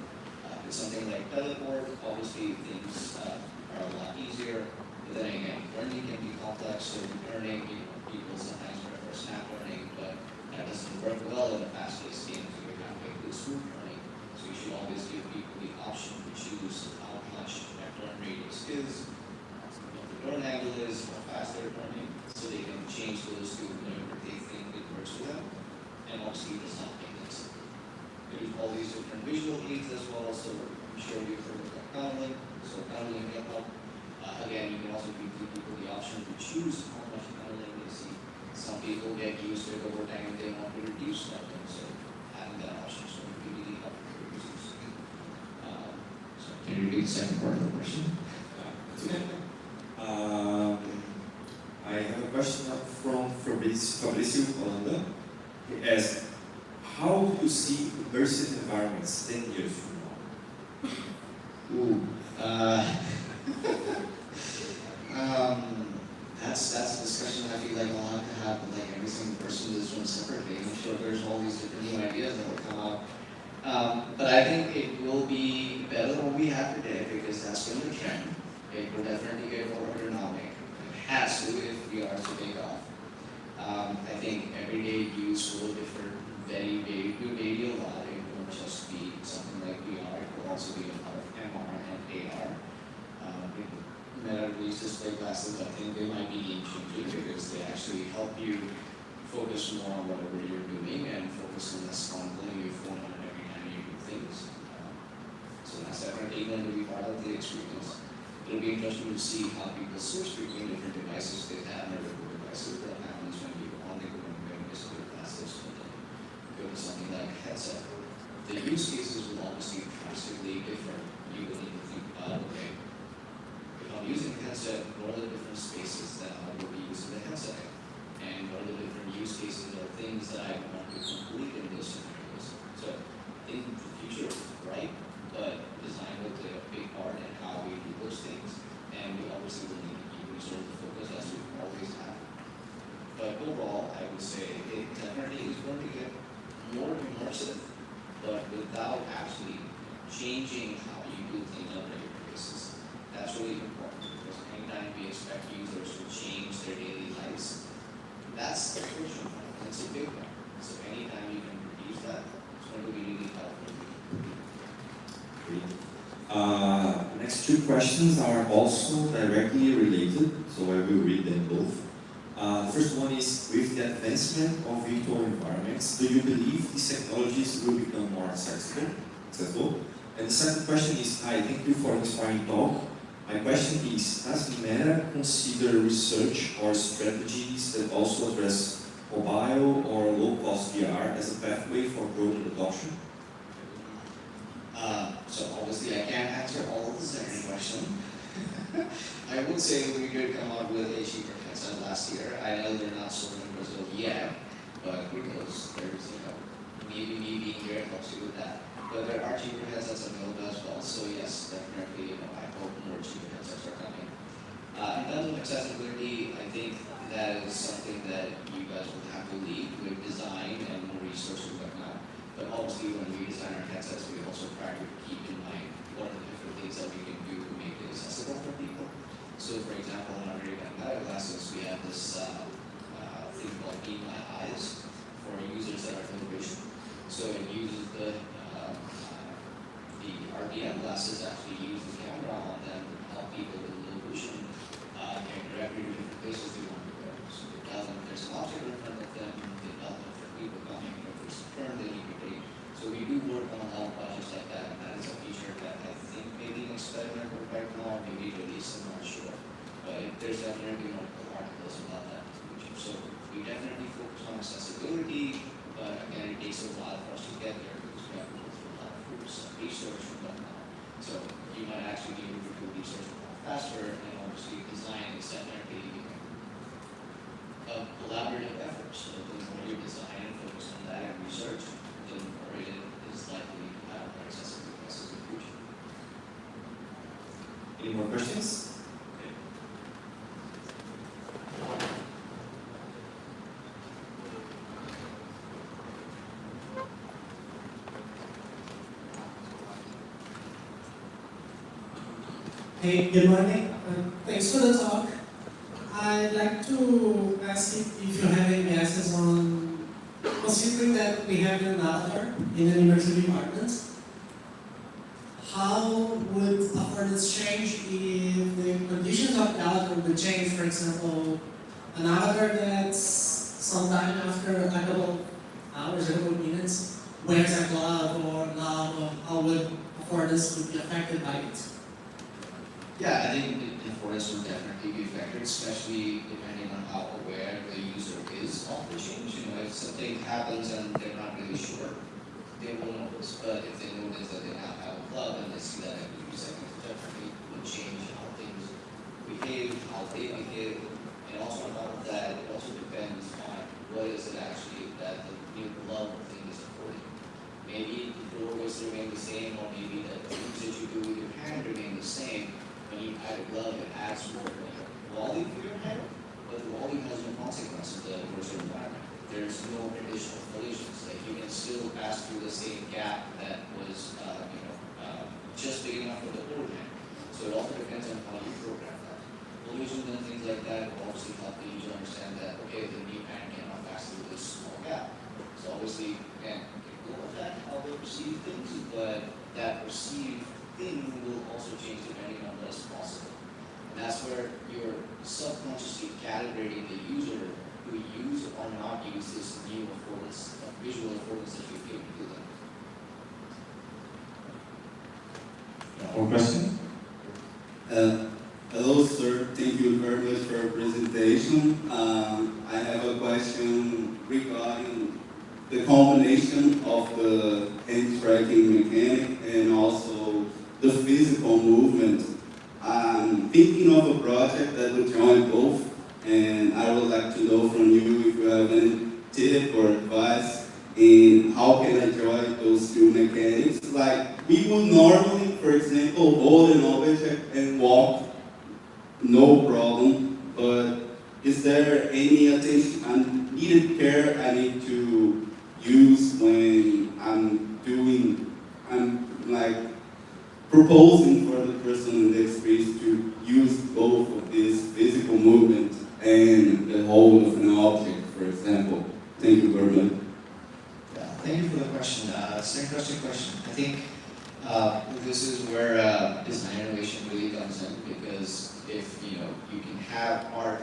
It's something like teleport, obviously things are a lot easier. But then again, learning can be complex, so learning, people sometimes prefer snap learning, but that doesn't work well in a fast-paced game, so you're not going to do smooth learning. So you should always give people the option to choose how much that turn radius is, what the turn angle is, how fast they're turning, so they can change those to whatever they think it works for them, and obviously does not make sense. There's all these different visual aids as well, so I'm sure you've heard of tunneling, so tunneling can help. Again, you can also give people the option to choose how much tunneling they see. Some people get used to it over time and they want to reduce tunneling, so having that option is going to be really helpful for users. So can you repeat the second part of the question? I have a question up from Fabrizio Holanda. He asked, how do you see immersive environments 10 years from now? Ooh. That's a discussion I feel like I'll have to have with like every single person in this room separately. I'm sure there's all these different new ideas that will come out. But I think it will be better than what we have today because that's been the trend. It will definitely get more ergonomic. It has to if we are to take off. I think everyday use will differ very a lot. It won't just be something like VR, it will also be a lot of MR and AR. Meta released display glasses, I think they might be game changing because they actually help you focus more on whatever you're doing and focus less on pulling your phone on every time you do things. So that's definitely going to be part of the experience. It'll be interesting to see how people switch between different devices they have and other devices that happens when people only go and display glasses and then go to something like a headset. The use cases will obviously drastically differ. You will need to think about, okay, if I'm using a headset, what are the different spaces that I will be using the headset in? And what are the different use cases or things that I want to complete in those scenarios? So I think the future is bright, but design will play a big part in how we do those things. And we obviously will need to keep resource focus as we always have. But overall, I would say it definitely is going to get more immersive, but without actually changing how you do things on a regular basis. That's really important because anytime we expect users to change their daily lives, that's the friction point. It's a big one. So anytime you can reduce that, it's going to be really helpful. Great. Next two questions are also directly related, so I will read them both. The first one is, with the advancement of virtual environments, do you believe these technologies will become more accessible? And the second question is, hi, thank you for an inspiring talk. My question is, does Meta consider research or strategies that also address mobile or low-cost VR as a pathway for broad adoption? So obviously I can't answer all of the second question. I would say we did come out with a cheaper headset last year. I know they're not sold in Brazil yet, but who knows? There's, maybe me being here helps you with that. But there are cheaper headsets available as well. So yes, definitely, I hope more cheaper headsets are coming. In terms of accessibility, I think that is something that you guys will have to lead with design and more resources and whatnot. But obviously, when we design our headsets, we also try to keep in mind what are the different things that we can do to make it accessible for people. So, for example, in our Ray-Ban glasses, we have this thing called Be My Eyes for users that are low vision. So it uses the RDM glasses actually use the camera on them to help people with low vision get directly to different places they want to go. So it tell them there's an obstacle in front of them, they tell them for people coming, if there's a turn they need to take. So we do work on a lot of projects like that, and that is a feature that I think maybe an experiment work right now, maybe release, I'm not sure. But there's definitely multiple articles about that in the future. So we definitely focus on accessibility, but again, it takes a while for us to get there because we have to go through a lot of hoops and research and whatnot. So you might actually be able to do research a lot faster, and obviously design is definitely a collaborative effort. So the more you design and focus on that and research, the more it is likely to have more accessible devices in the future. Any more questions? Hey, good morning. Thanks for the talk. I'd like to ask if you have any guesses on, considering that we have an avatar in an emergency department, how would affordance change if the conditions of the avatar would change? For example, an avatar that's sometime after a couple of hours, a couple of minutes, wears a glove or not, or how would affordance would be affected by it? Yeah, I think the affordance will definitely be affected, especially depending on how aware the user is of the change. You know, if something happens and they're not really sure, they will notice. But if they notice that they now have a glove and they see that every few seconds, it definitely will change how things behave, how they behave. And also on top of that, it also depends on what is it actually that the new glove thing is affording. Maybe the doorways remain the same, or maybe the things that you do with your hand remain the same. When you add a glove, it adds more volume for your hand, but the volume has no consequence in the virtual environment. There's no additional collisions. Like you can still pass through the same gap that was, just big enough for the old hand. So it also depends on how you program that. Collisions and things like that will obviously help the user understand that, okay, the new hand cannot pass through this small gap. So obviously, again, it will affect how they perceive things, but that perceived thing will also change depending on what is possible. And that's where you're subconsciously calibrating the user to use or not use this new affordance, visual affordance that you've given to them. More question? Hello, sir. Thank you very much for your presentation. I have a question regarding the combination of the hand tracking mechanic and also the physical movement. I'm thinking of a project that would join both, and I would like to know from you if you have any tip or advice in how can I join those two mechanics. Like, we would normally, for example, hold an object and walk, no problem, but is there any attention and needed care I need to use when I'm like proposing for the person in the space to use both of this physical movement and the hold of an object, for example? Thank you very much. Yeah, thank you for the question. It's an interesting question. I think this is where design innovation really comes in, because if you can have art,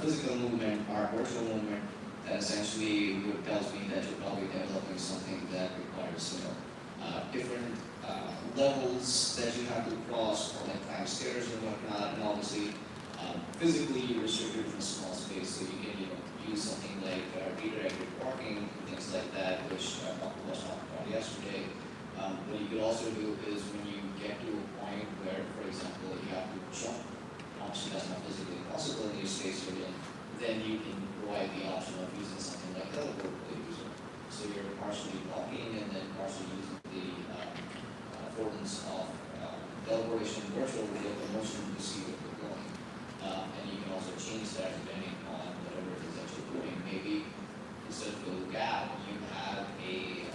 physical movement, art, virtual movement, that essentially tells me that you're probably developing something that requires different levels that you have to cross, or like climb stairs and whatnot, and obviously physically you're restricted from a small space, so you can use something like redirected parking, things like that, which was talked about yesterday. What you could also do is when you get to a point where, for example, you have to jump, obviously that's not physically possible in your space you're in, then you can provide the option of using something like teleport for the user. So you're partially walking and then partially using the affordance of teleportation virtual locomotion to see where you're going. And you can also change that depending on whatever it is that you're doing. Maybe instead of a gap, you have a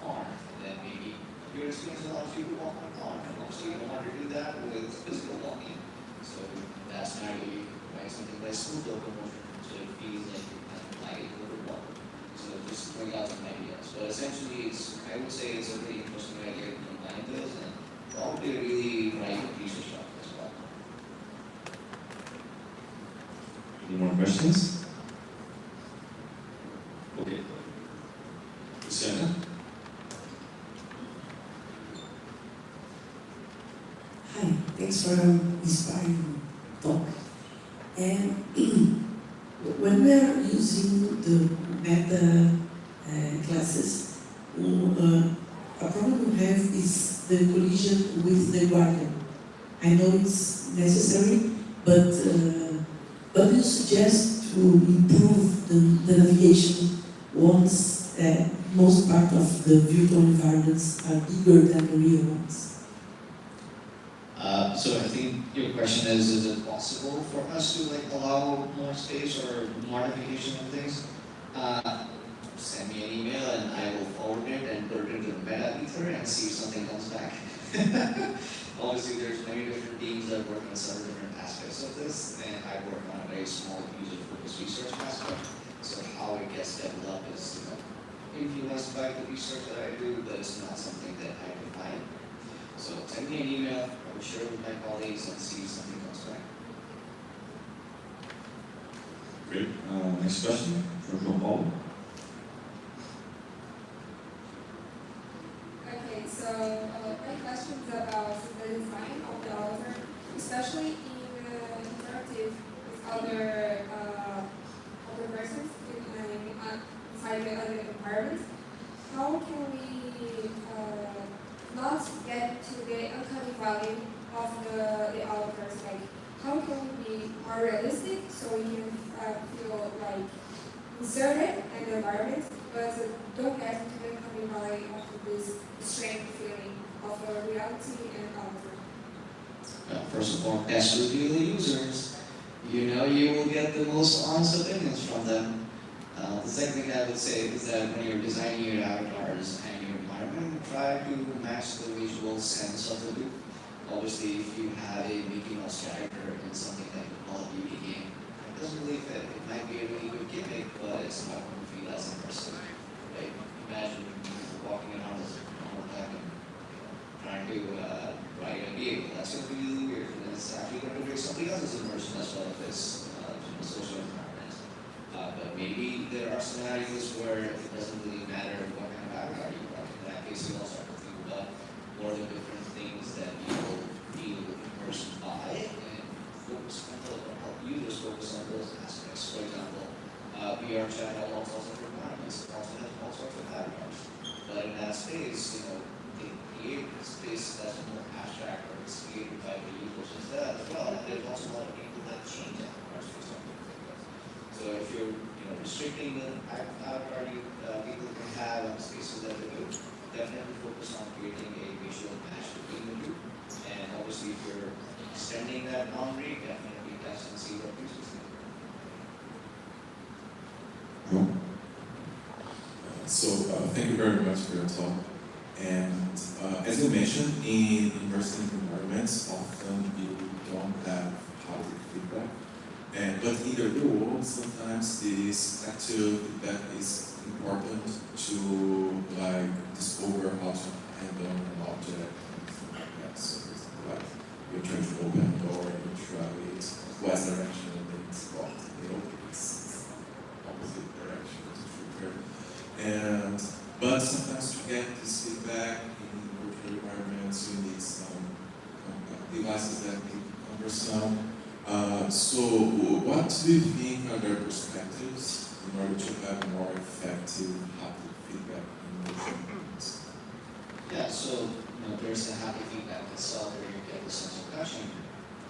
farm, and then maybe your experience allows you to walk on a farm. And obviously you don't want to do that with physical walking. So that's now you provide something like smooth locomotion, so it feels like you're kind of like a little walk. So just bring out some ideas. But essentially, I would say it's a really interesting idea to combine this, and probably a really right research out as well. Any more questions? Hi, thanks for inspiring talk. And when we are using the meta classes, a problem we have is the collision with the guardian. I know it's necessary, but what do you suggest to improve the navigation once most part of the virtual environments are bigger than the real ones? So I think your question is it possible for us to like allow more space or more navigation and things? Send me an email and I will forward it and put it into the meta ether and see if something comes back. Obviously, there's many different teams that work on several different aspects of this, and I work on a very small user-focused research aspect. So how it gets developed is, influenced by the research that I do, but it's not something that I define. So send me an email, I will share it with my colleagues and see if something comes back. Great. Next question from João Paulo. Okay, so my question is about the design of the author, especially in interactive with other persons inside the other environment. How can we not get to the uncanny valley of the authors? Like, how can we be more realistic so we can feel like inserted in the environment, but don't get to the uncanny valley of this strange feeling of reality and author? First of all, test review the users. You will get the most honest opinions from them. The second thing I would say is that when you're designing your avatars and your environment, try to match the visual sense of the loop. Obviously, if you have a Mickey Mouse character in something like a Call of Duty game, it doesn't really fit. It might be a really good gimmick, but it's not going to feel as immersive. Right? Imagine walking around as a normal time and trying to ride a vehicle. That's going to be really weird. And it's actually going to break something else's immersion as well as this social environment. But maybe there are scenarios where it doesn't really matter what kind of avatar you are. In that case, you also have to think about what are the different things that people feel immersed by and focus on those, or help users focus on those aspects. For example, VR chat has all sorts of requirements, it also has all sorts of avatars. But in that space, they create a space that's more abstract or it's created by the users as well. And there's also a lot of people that change avatars for something like that. So if you're restricting the avatar people can have on spaces that they do, definitely focus on creating a visual match between the two. And obviously, if you're extending that boundary, definitely test and see what users think. Thank you very much for your talk. And as you mentioned, in immersive environments, often you don't have haptic feedback. But in the real world, sometimes this tactile feedback is important to discover how to handle an object and things like that. So for example, you're trying to open a door and you try it west direction and then it's locked. It's opposite direction to trigger. But sometimes to get this feedback in virtual environments, you need some devices that may be cumbersome. So what do you think are their perspectives in order to have more effective haptic feedback in virtual environments? Yeah, so there's the haptic feedback itself where you get the sense of touching,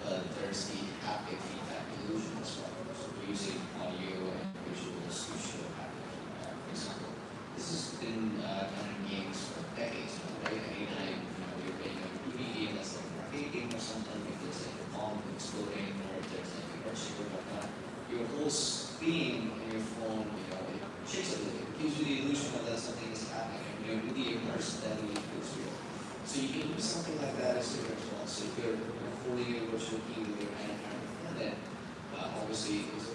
but there's the haptic feedback illusion as well. So we're using audio and visuals to show haptic feedback. For example, this has been done in games for decades now, right? Anytime you're playing a 2D game that's like an arcade game or something, if there's like a bomb exploding or if there's like an earthquake or whatnot, your whole screen in your phone, it shakes a little bit. It gives you the illusion of that something is happening, and you're really immersed, that really feels real. So you can use something like that as your response. So if you're holding a virtual key with your hand trying to defend it, obviously if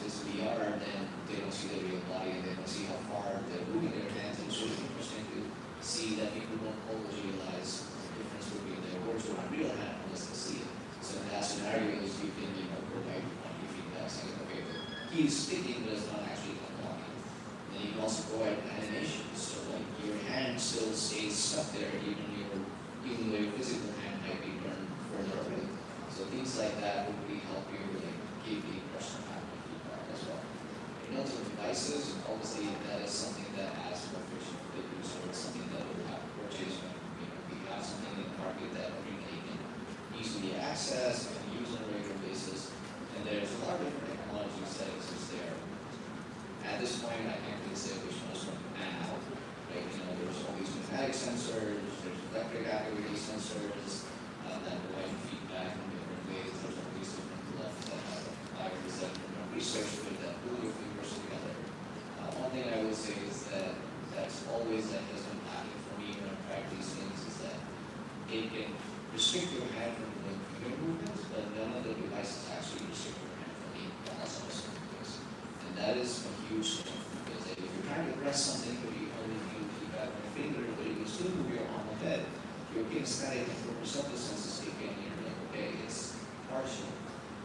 it's VR, then they don't see the real body and they don't see how far they're moving their hands. And it's really interesting to see that people don't always realize the difference between their virtual and real hand unless they see it. So in that scenario, you can provide your feedback saying, okay, the key is sticking, but it's not actually unlocking. Then you can also provide animations, so like your hand still stays stuck there, even though your physical hand might be turned further it can restrict your hand from doing finger movements, but none of the devices actually restrict your hand from being balanced on a certain place. And that is a huge thing, because if you're trying to press something, but you only feel the feedback on your finger, but you can still move your arm ahead, your kinesthetic and proprioceptive senses kick in, and you're like, okay, it's partial.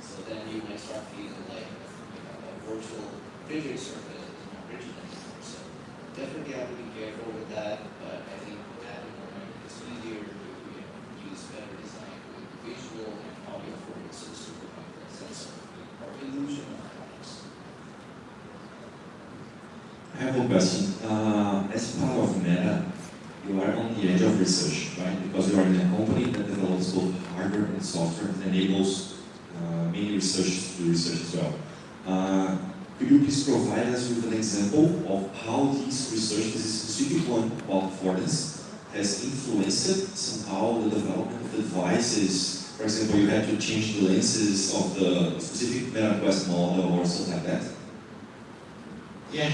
So then you might start feeling like a virtual fidget surface is not rigid anymore. So definitely have to be careful with that, but I think at the moment it's easier to use better design with visual and audio forward to provide that sense of or illusion of products. I have one question. As part of Meta, you are on the edge of research, right? Because you are in a company that develops both hardware and software that enables many researchers to do research as well. Could you please provide us with an example of how this research, this specific one about affordance, has influenced somehow the development of the devices? For example, you had to change the lenses of the specific MetaQuest model or something like that? Yeah,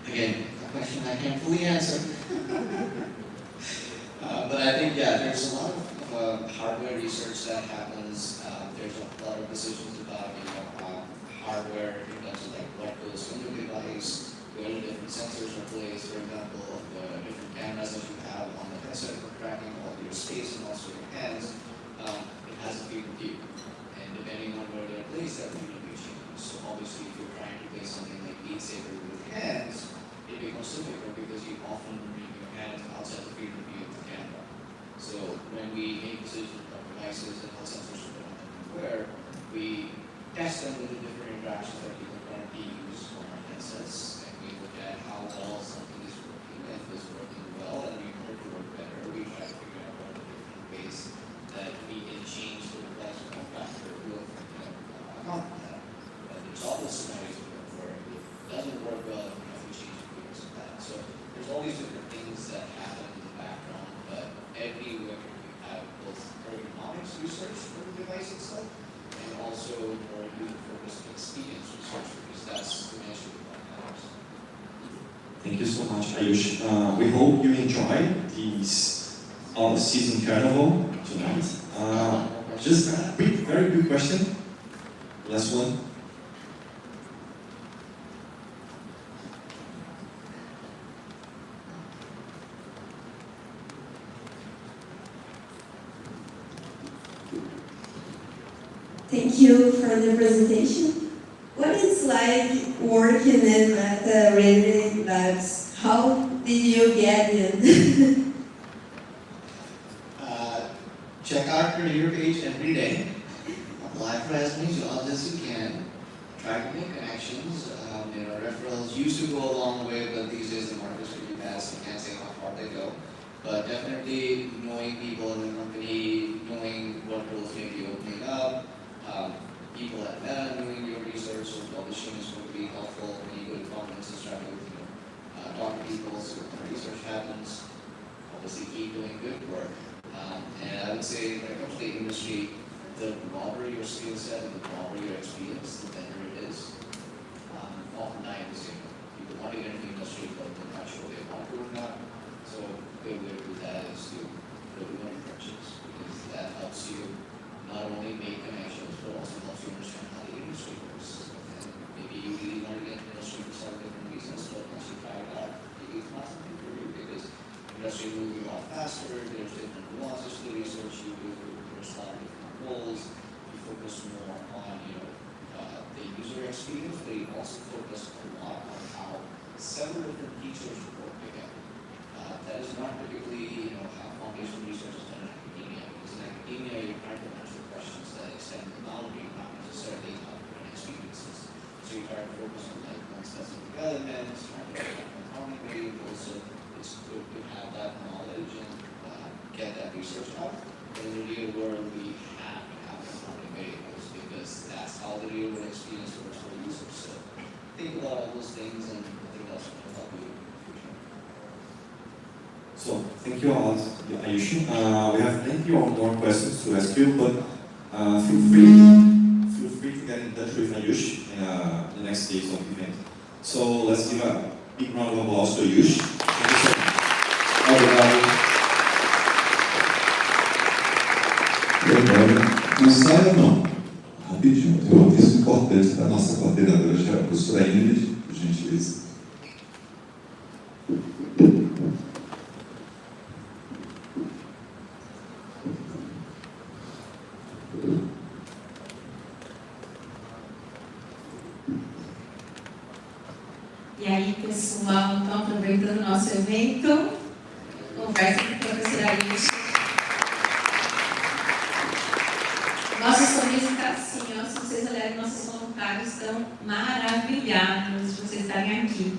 again, a question I can't fully answer. But I think, yeah, there's a lot of hardware research that happens. There's a lot of decisions about, hardware in terms of like what goes in the device, where the different sensors are placed, for example, of the different cameras that you have on the headset for tracking all your space and also your hands. It has a field of view, and depending on where they're placed, that will be changed. So obviously, if you're trying to place something like Beat Saber with hands, it becomes difficult because you often bring your hands outside the field of view of the camera. So when we make decisions about devices and what sensors we put on them and where, we test them with the different interactions that people currently use on our headsets, and we look at how well something is working, and if it's working well, and we want it to work better, we try to figure out what are the different ways that we can change the device form factor with, account for that. But there's also scenarios where it doesn't work well, if we change it because of that. So there's all these different things that happen in the background, but everywhere we have both ergonomics research for the device itself, and also for user-focused experience research, because that's the measure of what matters. Thank you so much, Ayush. We hope you enjoy this all-season carnival tonight. Just a quick, very quick question. Last one. Thank you for the presentation. What is like working in the Reality Labs? How did you get in? Check our career page every day. Apply for as many jobs as you can. Try to make connections. Referrals used to go a long way, but these days the market's pretty fast. You can't say how far they go. But definitely knowing people in the company, knowing what roles may be opening up, people at Meta doing your research or publishing is going to be helpful when you go to conferences, try to talk to people so when research happens. Obviously keep doing good work. And I would say when it comes to the industry, the broader your skill set and the broader your experience, the better it is. Oftentimes, people want to get into the industry, but they're not sure they want to or not. So a good way to do that is to go to internships, because that helps you not only make connections, but also helps you understand how the industry works. And maybe you really want to get into the industry for some different reasons, but once you try it out, maybe it's not something for you, because the industry moves a lot faster, there's different nuances to the research you do, there's a lot of different roles. You focus more on, the user experience, but you also focus a lot on how several different features work together. That is not typically, how foundational research is done in academia, because in academia, you're trying to answer questions that extend the boundary, not necessarily how different experiences. So you try to focus on like one specific element, trying to get compounding variables, so it's good to have that knowledge and get that research out. But in the real world, we have to have compounding variables, because that's how the real world experience works for users. So think about all those things, and I think that's what will help you in the future. So, thank you all, Ayush. We have plenty of more questions to ask you, but feel free to get in touch with Ayush in the next days of the event. So, let's give a big round of applause to Ayush. Thank you so much. Obrigado. Não saia não. Rapidinho, tem um aviso importante da nossa coordenadora, a professora Ingrid, por gentileza. E aí, pessoal, então aproveitando o nosso evento, conversa com a professora Ingrid. Nossa sorriso está assim, ó, se vocês olharem, nossos voluntários estão maravilhados de vocês estarem aqui.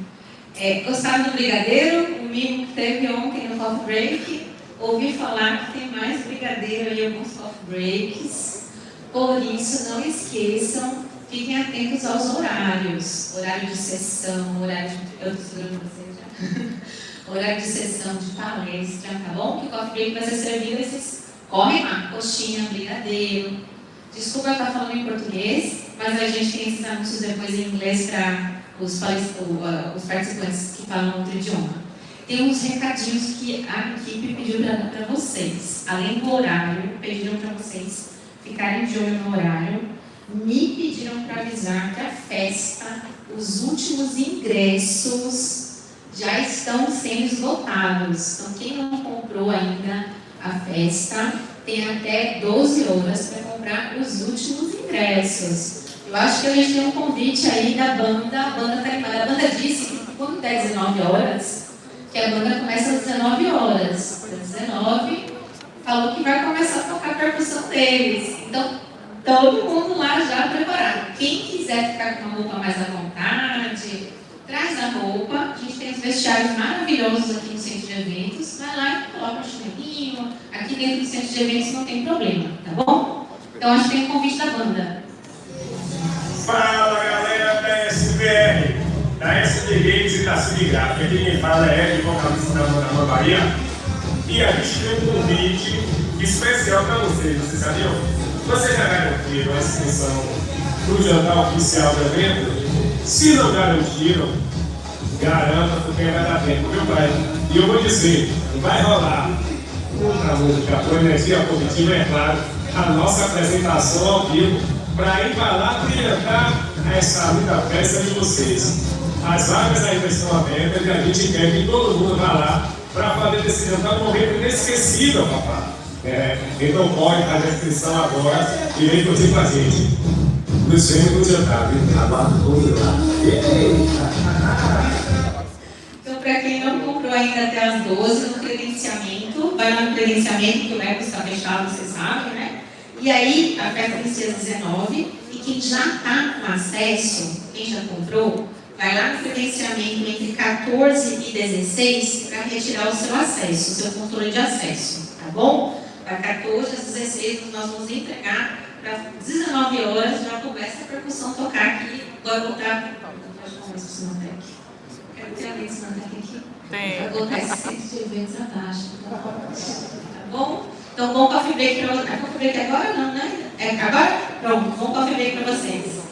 Gostaram do brigadeiro? O mimo que teve ontem no coffee break. Ouvi falar que tem mais brigadeiro e alguns coffee breaks. Por isso, não esqueçam, fiquem atentos aos horários. Horário de sessão, horário de... Eu estou segurando vocês já. Horário de sessão, de palestra, tá bom? Que o coffee break vai ser servido, esses comem lá, coxinha, brigadeiro. Desculpa eu estar falando em português, mas a gente tem esses anúncios depois em inglês para os participantes que falam outro idioma. Tem uns recadinhos que a equipe pediu para vocês. Além do horário, pediram para vocês ficarem de olho no horário. Me pediram para avisar que a festa, os últimos ingressos já estão sendo esgotados. Então, quem não comprou ainda a festa, tem até 12 horas para comprar os últimos ingressos. Eu acho que a gente tem um convite aí da banda, a banda está animada. A banda disse que quando der 19 horas, que a banda começa às 19 horas. Às 19, falou que vai começar a tocar a percussão deles. Então, todo mundo lá já preparado. Quem quiser ficar com uma roupa mais à vontade, traz a roupa. A gente tem os vestiários maravilhosos aqui no centro de eventos. Vai lá e coloca o chinelinho. Aqui dentro do centro de eventos não tem problema, tá bom? Então, acho que tem um convite da banda. Fala, galera da SPR, da SP Games e da Cine Gráfica. Aqui quem fala é Ed, vocalista da Banda Bahia. E a gente tem um convite especial para vocês, vocês sabiam? Vocês já garantiram a inscrição para o jantar oficial do evento? Se não garantiram, garanta porque vai dar tempo, viu, pai? E eu vou dizer, vai rolar muita música, a energia positiva, é claro, a nossa apresentação ao vivo para embalar, brilhantar essa linda festa de vocês. As vagas ainda estão abertas e a gente quer que todo mundo vá lá para fazer desse jantar um momento inesquecível, papai. Então pode fazer a inscrição agora e vem curtir com a gente. Nos vemos no jantar, viu? Aguardo tudo lá. Então, para quem não comprou ainda até as 12, no credenciamento, vai lá no credenciamento, que o Eco está fechado, vocês sabem, né? E aí, a festa inicia às 19, e quem já está com acesso, quem já comprou, vai lá no credenciamento entre 14 e 16 para retirar o seu acesso, o seu controle de acesso, tá bom? Da 14 às 16 nós vamos entregar, para 19 horas já começa a percussão tocar aqui. Agora vou voltar. Pode começar o Sinotec. Quero ter alguém do Sinotec aqui? Tem. Vai botar esse centro de eventos abaixo. Tá bom? Então, bom coffee break para vocês. É coffee break agora? Não, né? É agora? Pronto, bom coffee break para vocês.